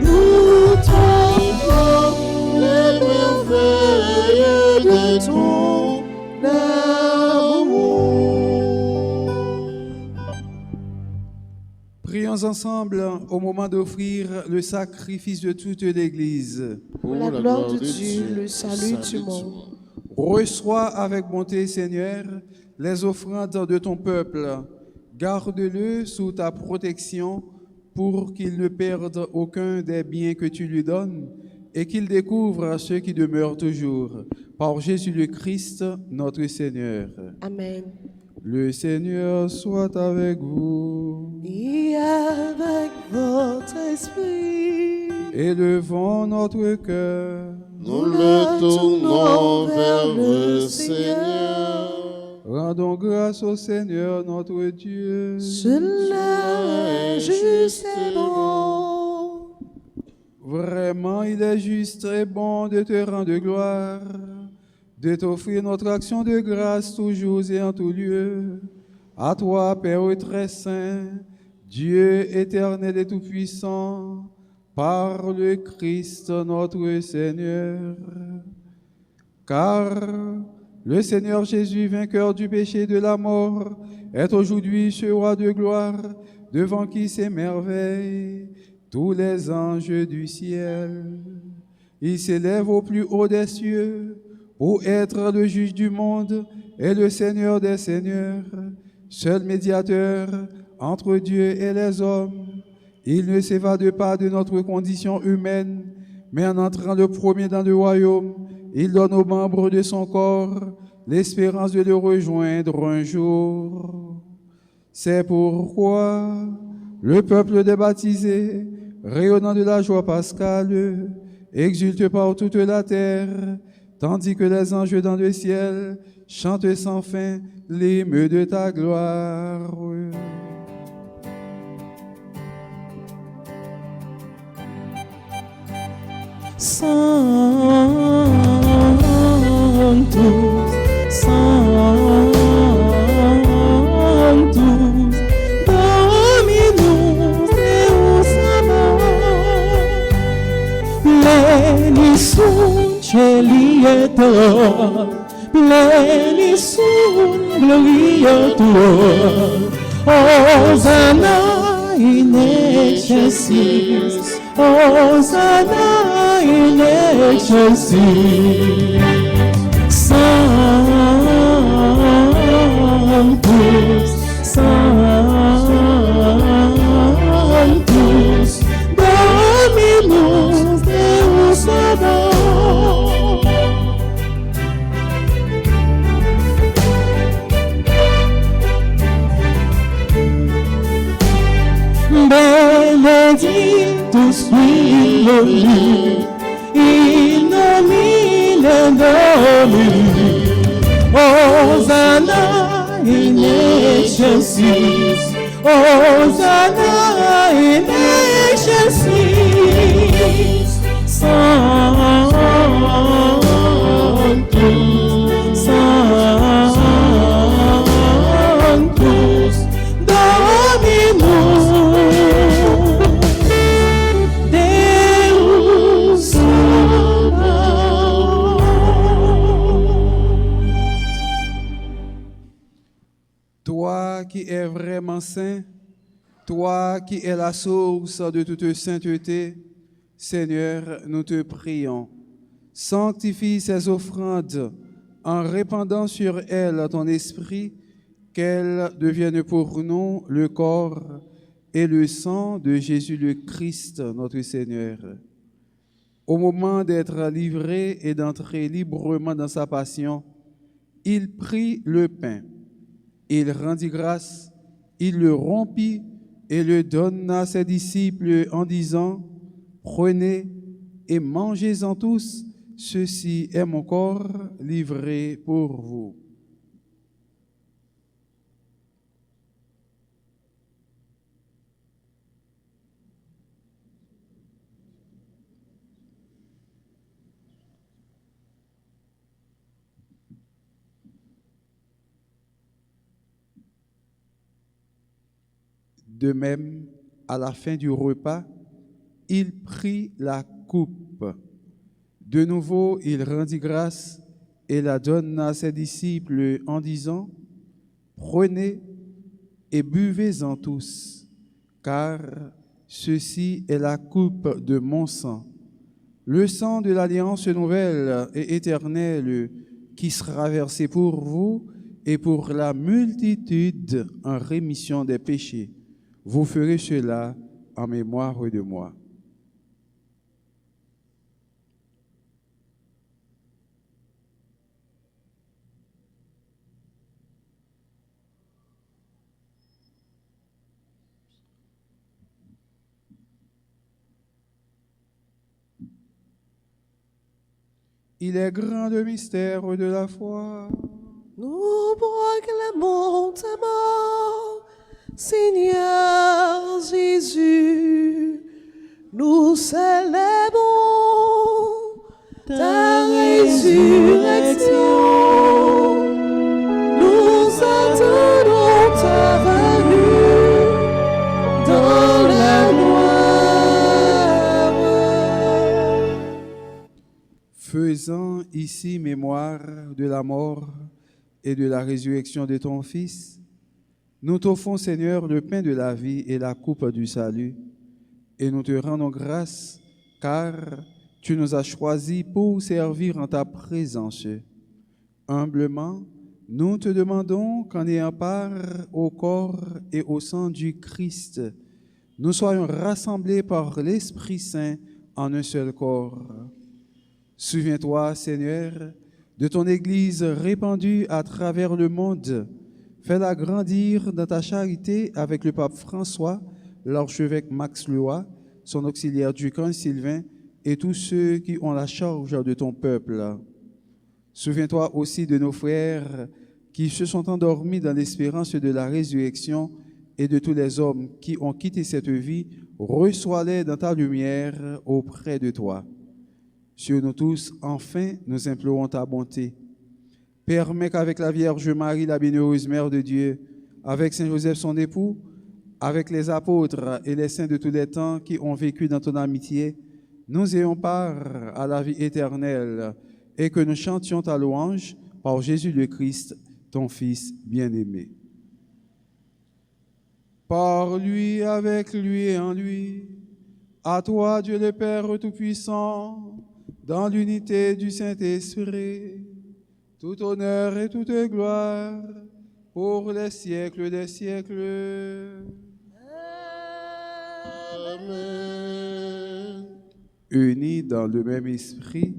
Nous t'offrons les merveilles de ton amour. Prions ensemble au moment d'offrir le sacrifice de toute l'Église. Pour la gloire de Dieu, le salut du monde. Reçois avec bonté, Seigneur, les offrandes de ton peuple. Garde-le sous ta protection pour qu'il ne perde aucun des biens que tu lui donnes et qu'il découvre ceux qui demeurent toujours. Par Jésus le Christ, notre Seigneur. Amen. Le Seigneur soit avec vous. Et avec votre esprit, Élevons notre cœur. Nous le tournons vers le Seigneur. Rendons grâce au Seigneur notre Dieu. cela est juste et bon. Vraiment, il est juste et bon de te rendre gloire, de t'offrir notre action de grâce toujours et en tout lieu. À toi, Père très saint, Dieu éternel et tout-puissant, par le Christ notre Seigneur. Car le Seigneur Jésus, vainqueur du péché et de la mort, est aujourd'hui ce roi de gloire, devant qui s'émerveillent tous les anges du ciel. Il s'élève au plus haut des cieux pour être le juge du monde et le Seigneur des seigneurs, seul médiateur entre Dieu et les hommes. Il ne s'évade pas de notre condition humaine, mais en entrant le premier dans le royaume, il donne aux membres de son corps l'espérance de le rejoindre un jour. C'est pourquoi le peuple des baptisés, rayonnant de la joie pascale, exulte par toute la terre, tandis que les anges dans le ciel chantent sans fin l'hymne de ta gloire. Sanctus, Sanctus, Dominus Deus Sabaoth. Benissons, Celietor, Benissons, Glorietor, Hosanna in excelsis, Hosanna in excelsis. Sanctus, Sanctus, Dominus Deus Ador. Benedictus Filii, in nomine Domini, Hosanna in excelsis, Hosanna in excelsis. Sanctus, Sanctus, Dominus Deus Sabaoth. Toi qui es vraiment saint, toi qui es la source de toute sainteté, Seigneur, nous te prions. Sanctifie ces offrandes en répandant sur elles ton esprit, qu'elles deviennent pour nous le corps et le sang de Jésus le Christ, notre Seigneur. Au moment d'être livré et d'entrer librement dans sa passion, il prit le pain. Il rendit grâce, il le rompit et le donna à ses disciples en disant, « Prenez et mangez-en tous, ceci est mon corps livré pour vous. » De même, à la fin du repas, il prit la coupe. De nouveau, il rendit grâce et la donna à ses disciples en disant, « Prenez et buvez-en tous, car ceci est la coupe de mon sang, le sang de l'alliance nouvelle et éternelle qui sera versé pour vous et pour la multitude en rémission des péchés. Vous ferez cela en mémoire de moi. » Il est grand le mystère de la foi. Nous proclamons ta mort, Seigneur Jésus. Nous célébrons ta résurrection. Nous attendons ta venue dans la gloire. Faisant ici mémoire de la mort et de la résurrection de ton Fils, nous t'offrons, Seigneur, le pain de la vie et la coupe du salut, et nous te rendons grâce, car tu nous as choisis pour servir en ta présence. Humblement, nous te demandons qu'en ayant part au corps et au sang du Christ, nous soyons rassemblés par l'Esprit Saint en un seul corps. Souviens-toi, Seigneur, de ton Église répandue à travers le monde. Fais-la grandir dans ta charité avec le pape François, l'archevêque Max Lois, son auxiliaire Ducan Sylvain et tous ceux qui ont la charge de ton peuple. Souviens-toi aussi de nos frères qui se sont endormis dans l'espérance de la résurrection et de tous les hommes qui ont quitté cette vie. Reçois-les dans ta lumière auprès de toi. Sur nous tous, enfin, nous implorons ta bonté. Permets qu'avec la Vierge Marie, la bienheureuse Mère de Dieu, avec Saint Joseph son époux, avec les apôtres et les saints de tous les temps qui ont vécu dans ton amitié, nous ayons part à la vie éternelle et que nous chantions ta louange par Jésus le Christ, ton Fils bien-aimé. Par lui, avec lui et en lui, à toi, Dieu le Père Tout-Puissant, dans l'unité du Saint-Esprit, tout honneur et toute gloire pour les siècles des siècles. Amen. Unis dans le même esprit,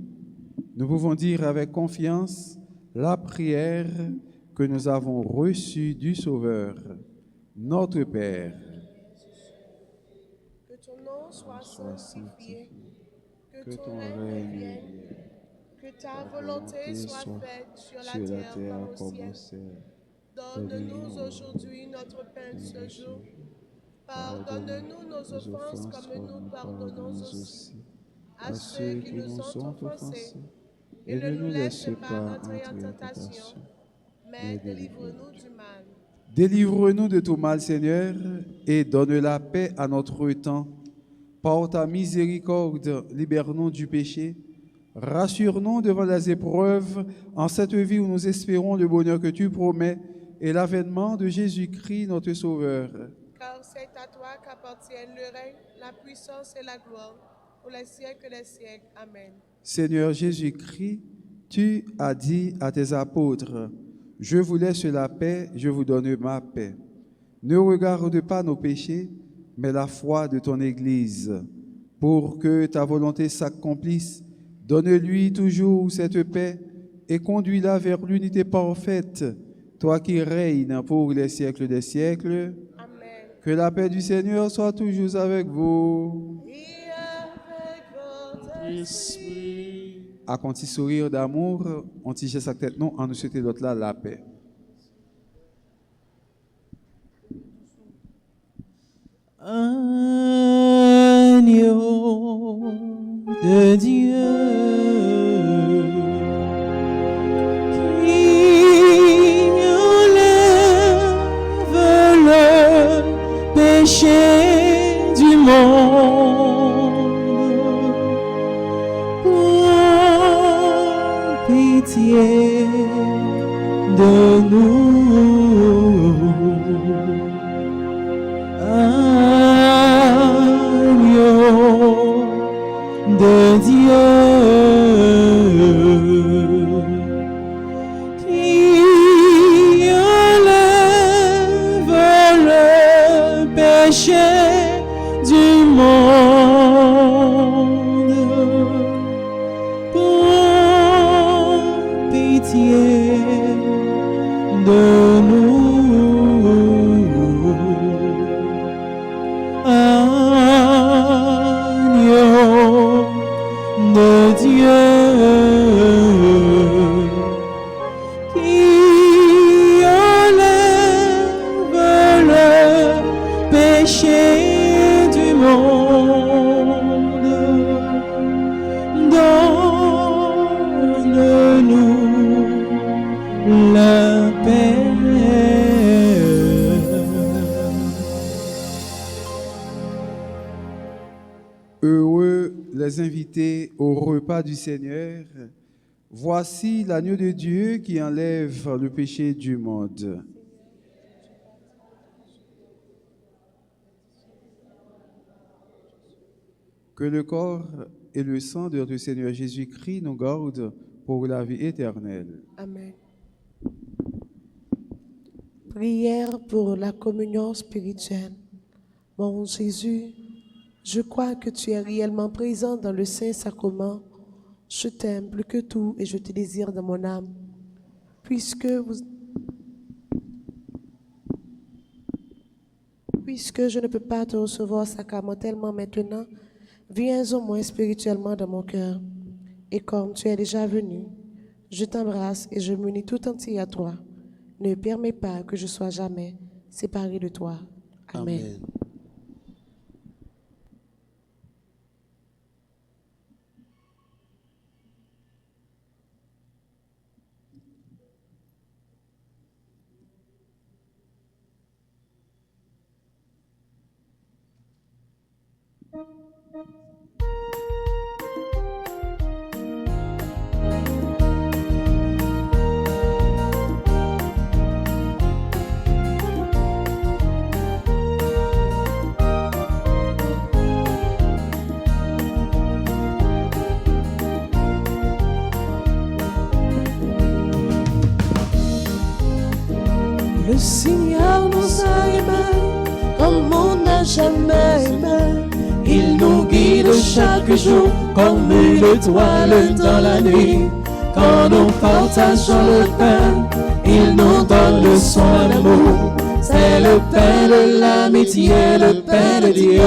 nous pouvons dire avec confiance la prière que nous avons reçue du Sauveur, notre Père. Que ton nom soit sanctifié, que Que ton ton règne règne vienne, vienne, que ta volonté soit faite sur la terre comme au ciel. Donne-nous aujourd'hui notre pain de ce jour. Pardonne-nous nos offenses comme nous pardonnons aussi à ceux qui nous ont offensés. Et ne nous laisse pas entrer en tentation, mais délivre-nous du mal. Délivre-nous de tout mal, Seigneur, et donne la paix à notre temps. Par ta miséricorde, libère-nous du péché. Rassure-nous devant les épreuves en cette vie où nous espérons le bonheur que tu promets et l'avènement de Jésus-Christ, notre Sauveur. Car c'est à toi qu'appartiennent le règne, la puissance et la gloire, pour les siècles des siècles. Amen. Seigneur Jésus-Christ, tu as dit à tes apôtres, « Je vous laisse la paix, je vous donne ma paix. » Ne regarde pas nos péchés, mais la foi de ton Église. Pour que ta volonté s'accomplisse, donne-lui toujours cette paix et conduis-la vers l'unité parfaite, toi qui règnes pour les siècles des siècles. Amen. Que la paix du Seigneur soit toujours avec vous. Et avec votre Esprit. À un petit sourire d'amour, on tige sa tête, non, on nous souhaite l'autre là la paix. Agneau de Dieu, qui enlève le péché du monde, prends pitié de nous. De Dieu qui enlève le péché du monde, prends pitié de nous. De Dieu qui enlève le péché du monde, donne-nous la paix. Heureux les invités au repas du Seigneur. Voici l'agneau de Dieu qui enlève le péché du monde. Que le corps et le sang de notre Seigneur Jésus-Christ nous gardent pour la vie éternelle. Amen. Prière pour la communion spirituelle. Mon Jésus, je crois que tu es réellement présent dans le Saint-Sacrement. Je t'aime plus que tout et je te désire dans mon âme. Puisque je ne peux pas te recevoir sacramentellement maintenant, viens au moins spirituellement dans mon cœur. Et comme tu es déjà venu, je t'embrasse et je m'unis tout entier à toi. Ne permets pas que je sois jamais séparé de toi. Amen. Amen. Le Seigneur nous a aimés comme on n'a jamais aimé. Il nous guide chaque jour comme une étoile dans la nuit. Quand nous partageons le pain, il nous donne son amour. C'est le pain de l'amitié, le pain de Dieu.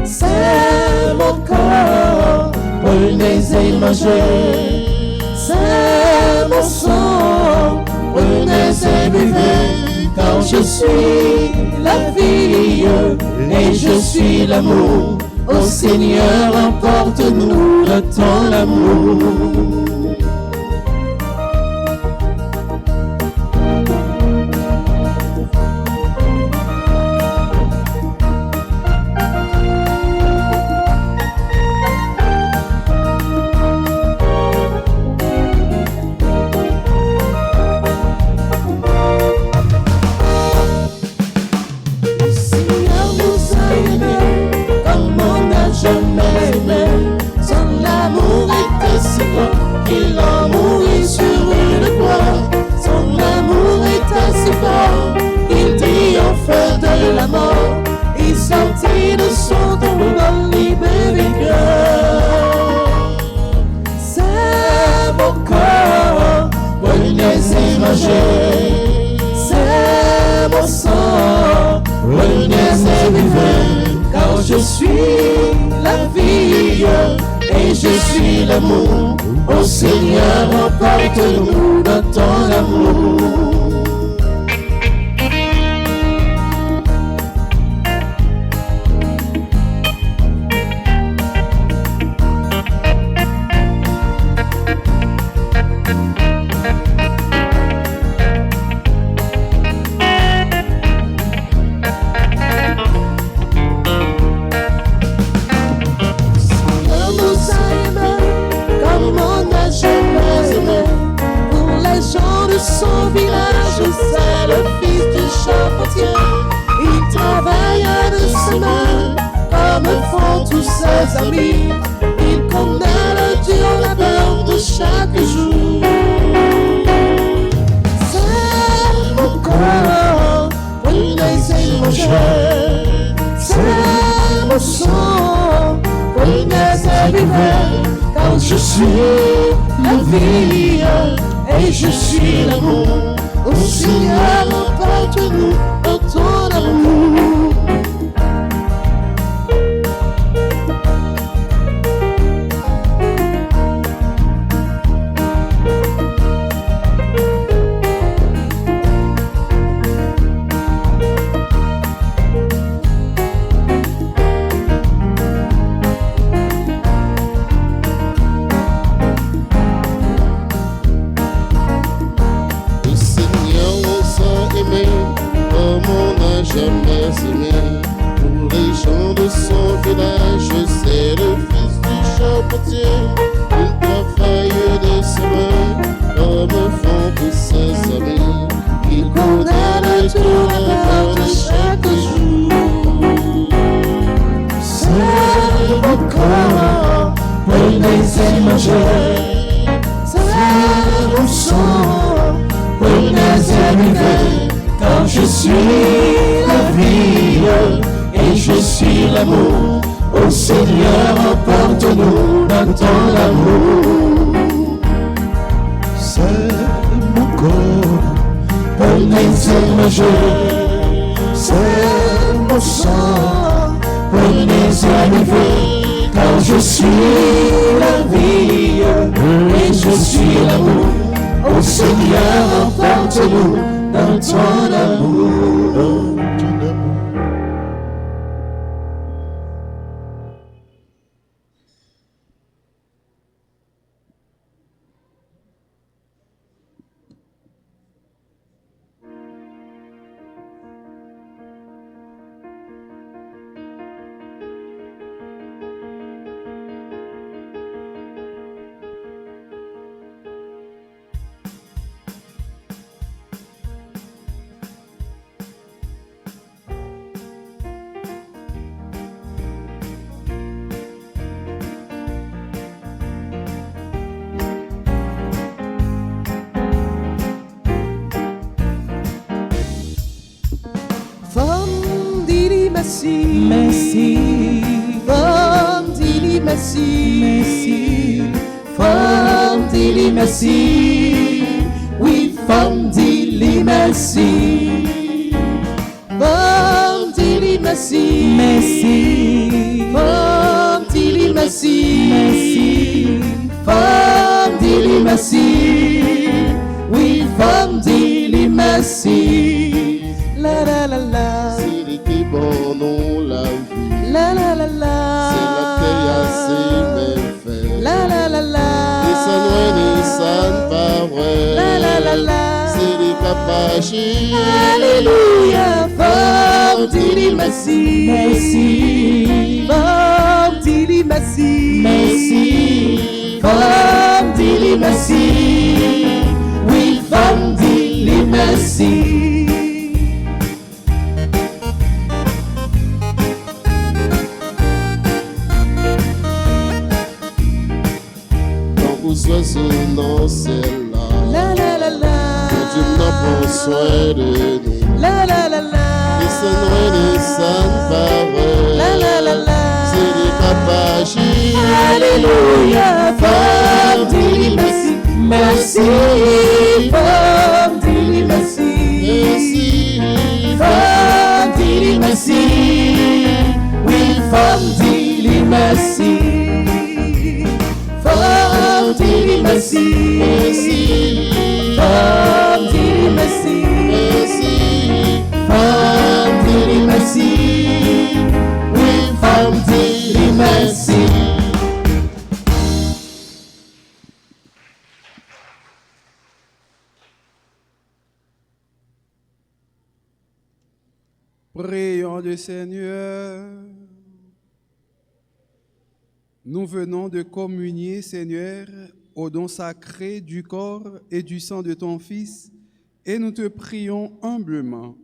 C'est mon corps, Prenez et mangez. c'est mon sang, Prenez et buvez, car je suis la vie et je suis l'amour. Ô Seigneur, emporte-nous de ton amour. le Seigneur nous a aimés comme on n'a jamais aimé. Son amour était si grand qu'il en mourit sur une croix. Son amour était si fort qu'il triomphe de la mort. Il sortit de son tombeau libre et vainqueur. C'est mon corps, Prenez et mangez. c'est mon sang, Prenez et buvez, car je suis la vie et je suis l'amour. Ô Seigneur, emporte-nous dans ton amour. Seigneur nous a aimés comme on n'a jamais aimé. Pour les gens de son village, c'est le fils du charpentier. Il travaille de ses mains comme font tous ses amis. Il connaît le dur labeur de chaque jour. C'est mon corps, prenez et mangez. C'est mon sang, prenez et buvez, car je suis la vie et je suis l'amour. Ô Seigneur, emporte-nous dans ton amour. Le Seigneur nous a aimés comme on n'a jamais aimé. Pour les gens de son village, c'est le fils du charpentier. Il travaille de ses mains comme font tous ses amis. Il connaît le dur labeur de chaque jour. C'est mon corps, Prenez et mangez. c'est mon sang, Prenez et buvez, car je suis la vie et je suis l'amour. Ô Seigneur, emporte-nous dans ton amour. C'est mon corps, prenez et mangez. C'est mon sang, prenez et buvez, car je suis la vie et je suis l'amour. Ô Seigneur, emporte-nous dans ton amour. merci. Merci. Femme dit merci. Merci. Femme dit merci. Oui, femme dit merci. Femme dit merci. Merci. Femme dit merci. Merci. Femme dit merci. Oui, femme dit merci. La la la la. C'est lui qui bon nous la vie. La la la la. C'est la qu'il y a si bien fait. La la la la. Ni ça loin ni ça pas vrai. La la la la. C'est lui qui a pas agi. Alléluia. Femme dit merci. Merci. Femme dit merci. Merci. Femme dit merci. Oui, femme dit merci. Donc vous soyez son nom, c'est là. La la la la. Quand tu n'as pas soin de nous. La la la la. Ni ça loin ni ça pas vrai. La la la la. C'est lui qui a pas agi. Alléluia. Femme dit merci. Merci. Femme dit merci. Merci. Femme dit merci. Oui, femme dit merci. Femme dit merci. Merci. Femme dit merci. Merci. Femme dit merci. Oui, femme dit merci. Prions le Seigneur. Nous venons de communier, Seigneur, au don sacré du corps et du sang de ton Fils, et nous te prions humblement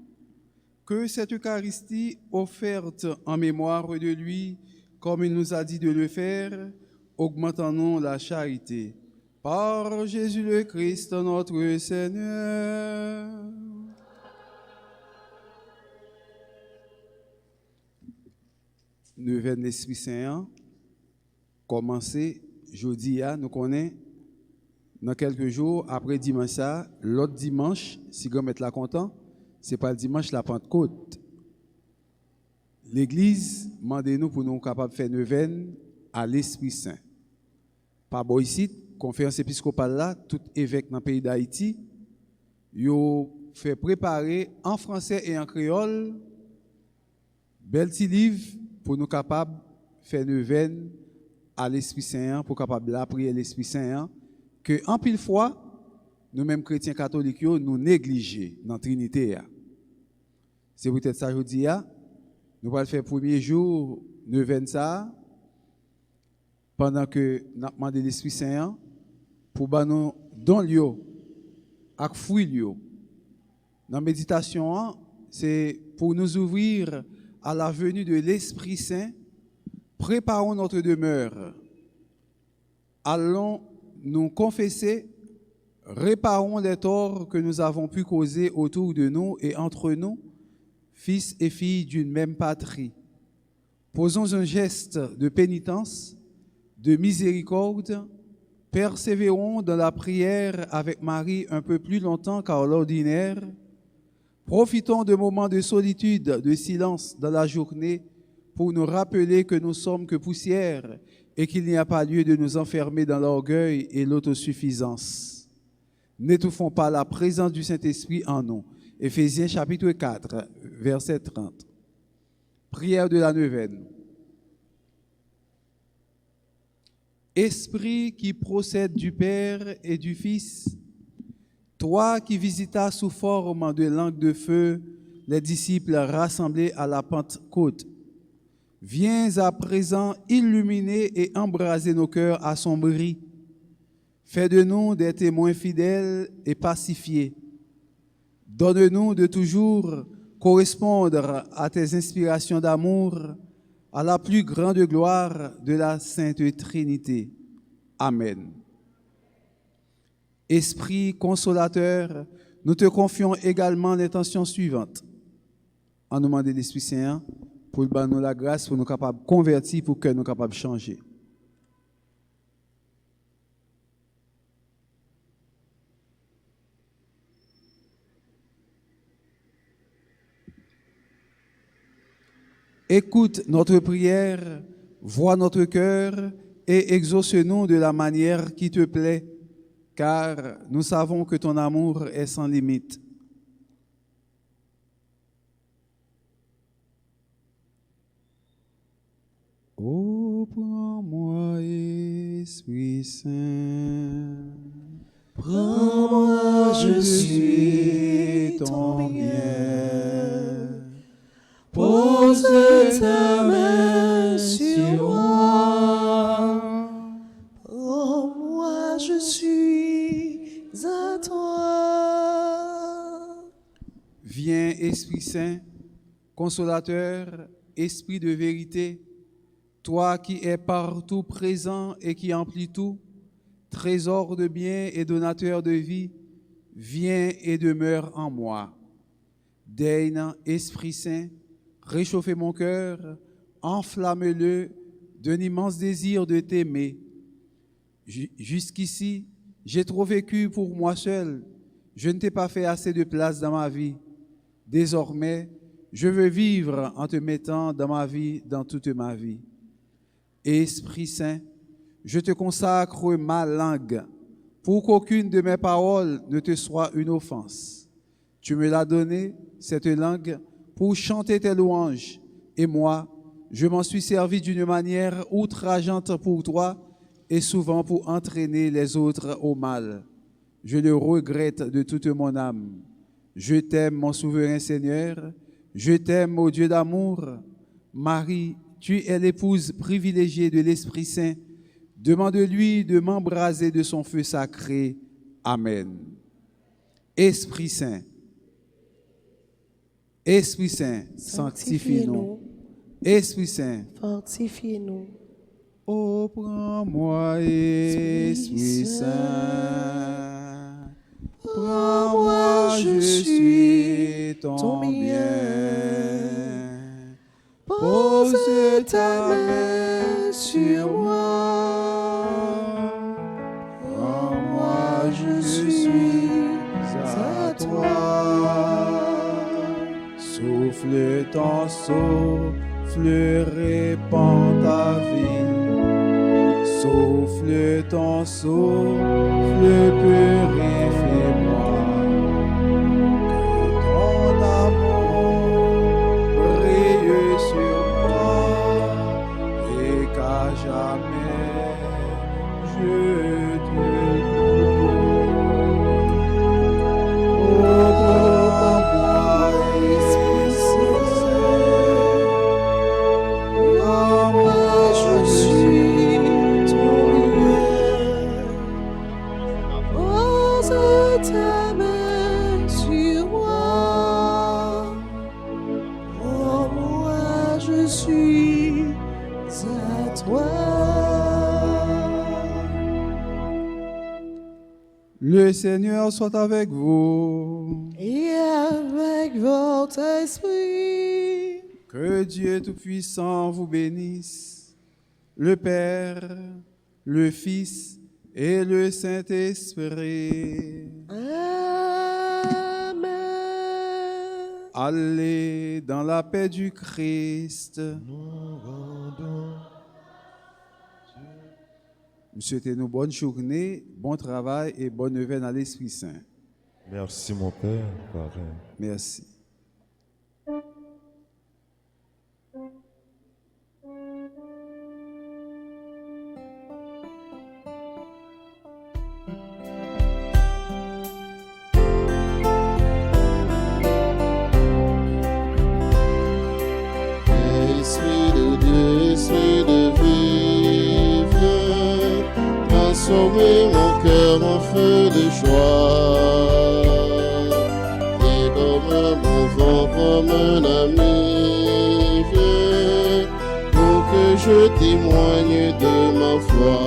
que cette Eucharistie offerte en mémoire de lui, comme il nous a dit de le faire, augmente en nous la charité. Par Jésus le Christ, notre Seigneur. Neuvaine l'Esprit Saint, commencer jeudi, nous connaissons dans quelques jours, après dimanche, l'autre dimanche, si vous êtes là content, ce n'est pas le dimanche la Pentecôte. L'Église demande-nous pour nous capables de faire neuvaine à l'Esprit Saint. Par bon ici, conférence épiscopale là, tout évêque dans le pays d'Haïti, ils ont fait préparer en français et en créole bel petit livre pour nous capables de faire neuvaine à l'Esprit Saint, pour capable de prier l'Esprit Saint, que en pile fois, nous-mêmes chrétiens catholiques, nous négligeons dans la Trinité. C'est peut-être ça aujourd'hui, nous allons faire le premier jour neuvaine ça, pendant que nous demandons l'Esprit Saint pour nous donner lieu à fruit. Dans la méditation, c'est pour nous ouvrir à la venue de l'Esprit Saint. Préparons notre demeure. Allons nous confesser, réparons les torts que nous avons pu causer autour de nous et entre nous, fils et filles d'une même patrie. Posons un geste de pénitence, de miséricorde, persévérons dans la prière avec Marie un peu plus longtemps qu'à l'ordinaire. Profitons de moments de solitude, de silence dans la journée pour nous rappeler que nous sommes que poussière et qu'il n'y a pas lieu de nous enfermer dans l'orgueil et l'autosuffisance. N'étouffons pas la présence du Saint-Esprit en nous. Éphésiens chapitre 4, verset 30. Prière de la neuvaine. Esprit qui procède du Père et du Fils, toi qui visitas sous forme de langue de feu les disciples rassemblés à la Pentecôte, viens à présent illuminer et embraser nos cœurs assombris. Fais de nous des témoins fidèles et pacifiés. Donne-nous de toujours correspondre à tes inspirations d'amour, à la plus grande gloire de la Sainte Trinité. Amen. Esprit consolateur, nous te confions également l'intention suivante. En nous demandant l'Esprit Saint pour le donner la grâce pour nous capables de convertir, pour que nous capables de changer. Écoute notre prière, vois notre cœur et exauce-nous de la manière qui te plaît, car nous savons que ton amour est sans limite. Oh, prends-moi, Esprit Saint. Prends-moi, je suis ton bien. Pose ta main sur moi. Prends-moi, je suis à toi. Viens, Esprit Saint, consolateur, Esprit de vérité, toi qui es partout présent et qui emplis tout, trésor de bien et donateur de vie, viens et demeure en moi. Daigne, Esprit Saint, réchauffer mon cœur, enflamme-le d'un immense désir de t'aimer. Jusqu'ici, j'ai trop vécu pour moi seul. Je ne t'ai pas fait assez de place dans ma vie. Désormais, je veux vivre en te mettant dans ma vie, dans toute ma vie. Esprit Saint, je te consacre ma langue pour qu'aucune de mes paroles ne te soit une offense. Tu me l'as donnée, cette langue, pour chanter tes louanges. Et moi, je m'en suis servi d'une manière outrageante pour toi et souvent pour entraîner les autres au mal. Je le regrette de toute mon âme. Je t'aime, mon souverain Seigneur. Je t'aime, ô Dieu d'amour. Marie, tu es l'épouse privilégiée de l'Esprit Saint. Demande-lui de m'embraser de son feu sacré. Amen. Esprit Saint, Esprit Saint, sanctifie-nous. Esprit Saint, fortifiez-nous. Oh, prends-moi, Esprit Saint. Prends-moi, je suis ton bien. Pose ta main sur moi. Prends-moi, je suis à toi. Souffle ton souffle, répand ta vie. Souffle ton souffle, purifie-moi. Que ton amour brille sur moi et qu'à jamais je te loue. Oh, prends-moi, Esprit Saint. Prends-moi, je suis ton bien. Pose ta main sur moi. Oh, moi, je suis à toi. Le Seigneur soit avec vous. Et avec votre esprit. Que Dieu Tout-Puissant vous bénisse, le Père, le Fils et le Saint-Esprit. Amen. Allez dans la paix du Christ. Nous souhaitons une bonne journée, bon travail et bonne nouvelle à l'Esprit Saint. Merci mon Père, pareil. Merci. Esprit de Dieu, esprit de vie, viens transformer mon cœur en feu de joie. Et comme un bon vent, comme un ami, viens pour que je témoigne de ma foi.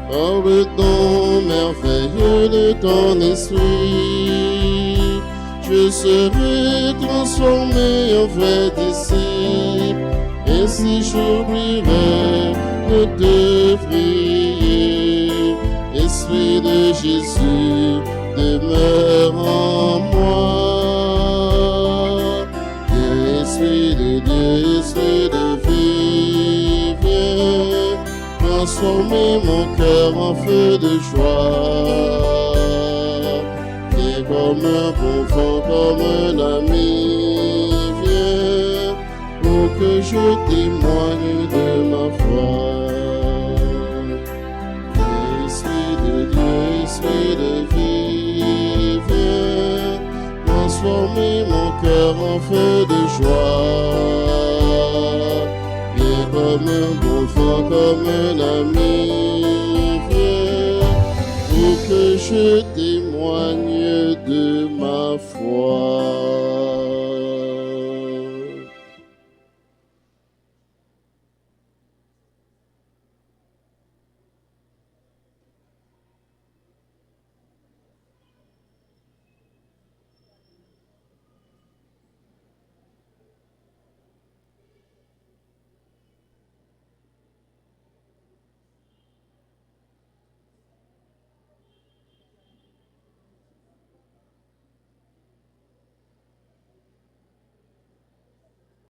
Par le don merveilleux de ton esprit, je serai transformé en vrai disciple. Et si j'oublierai de te prier, Esprit de Jésus demeure en moi. Esprit de Dieu, Esprit de vie, viens transformer mon cœur en feu de joie. Viens comme un bon vent, comme un ami, viens pour que je témoigne de ma foi. Esprit de Dieu, Esprit de vie, viens transformer mon cœur en feu de joie. Viens comme un bon vent, comme un ami, viens pour que je témoigne de ma foi.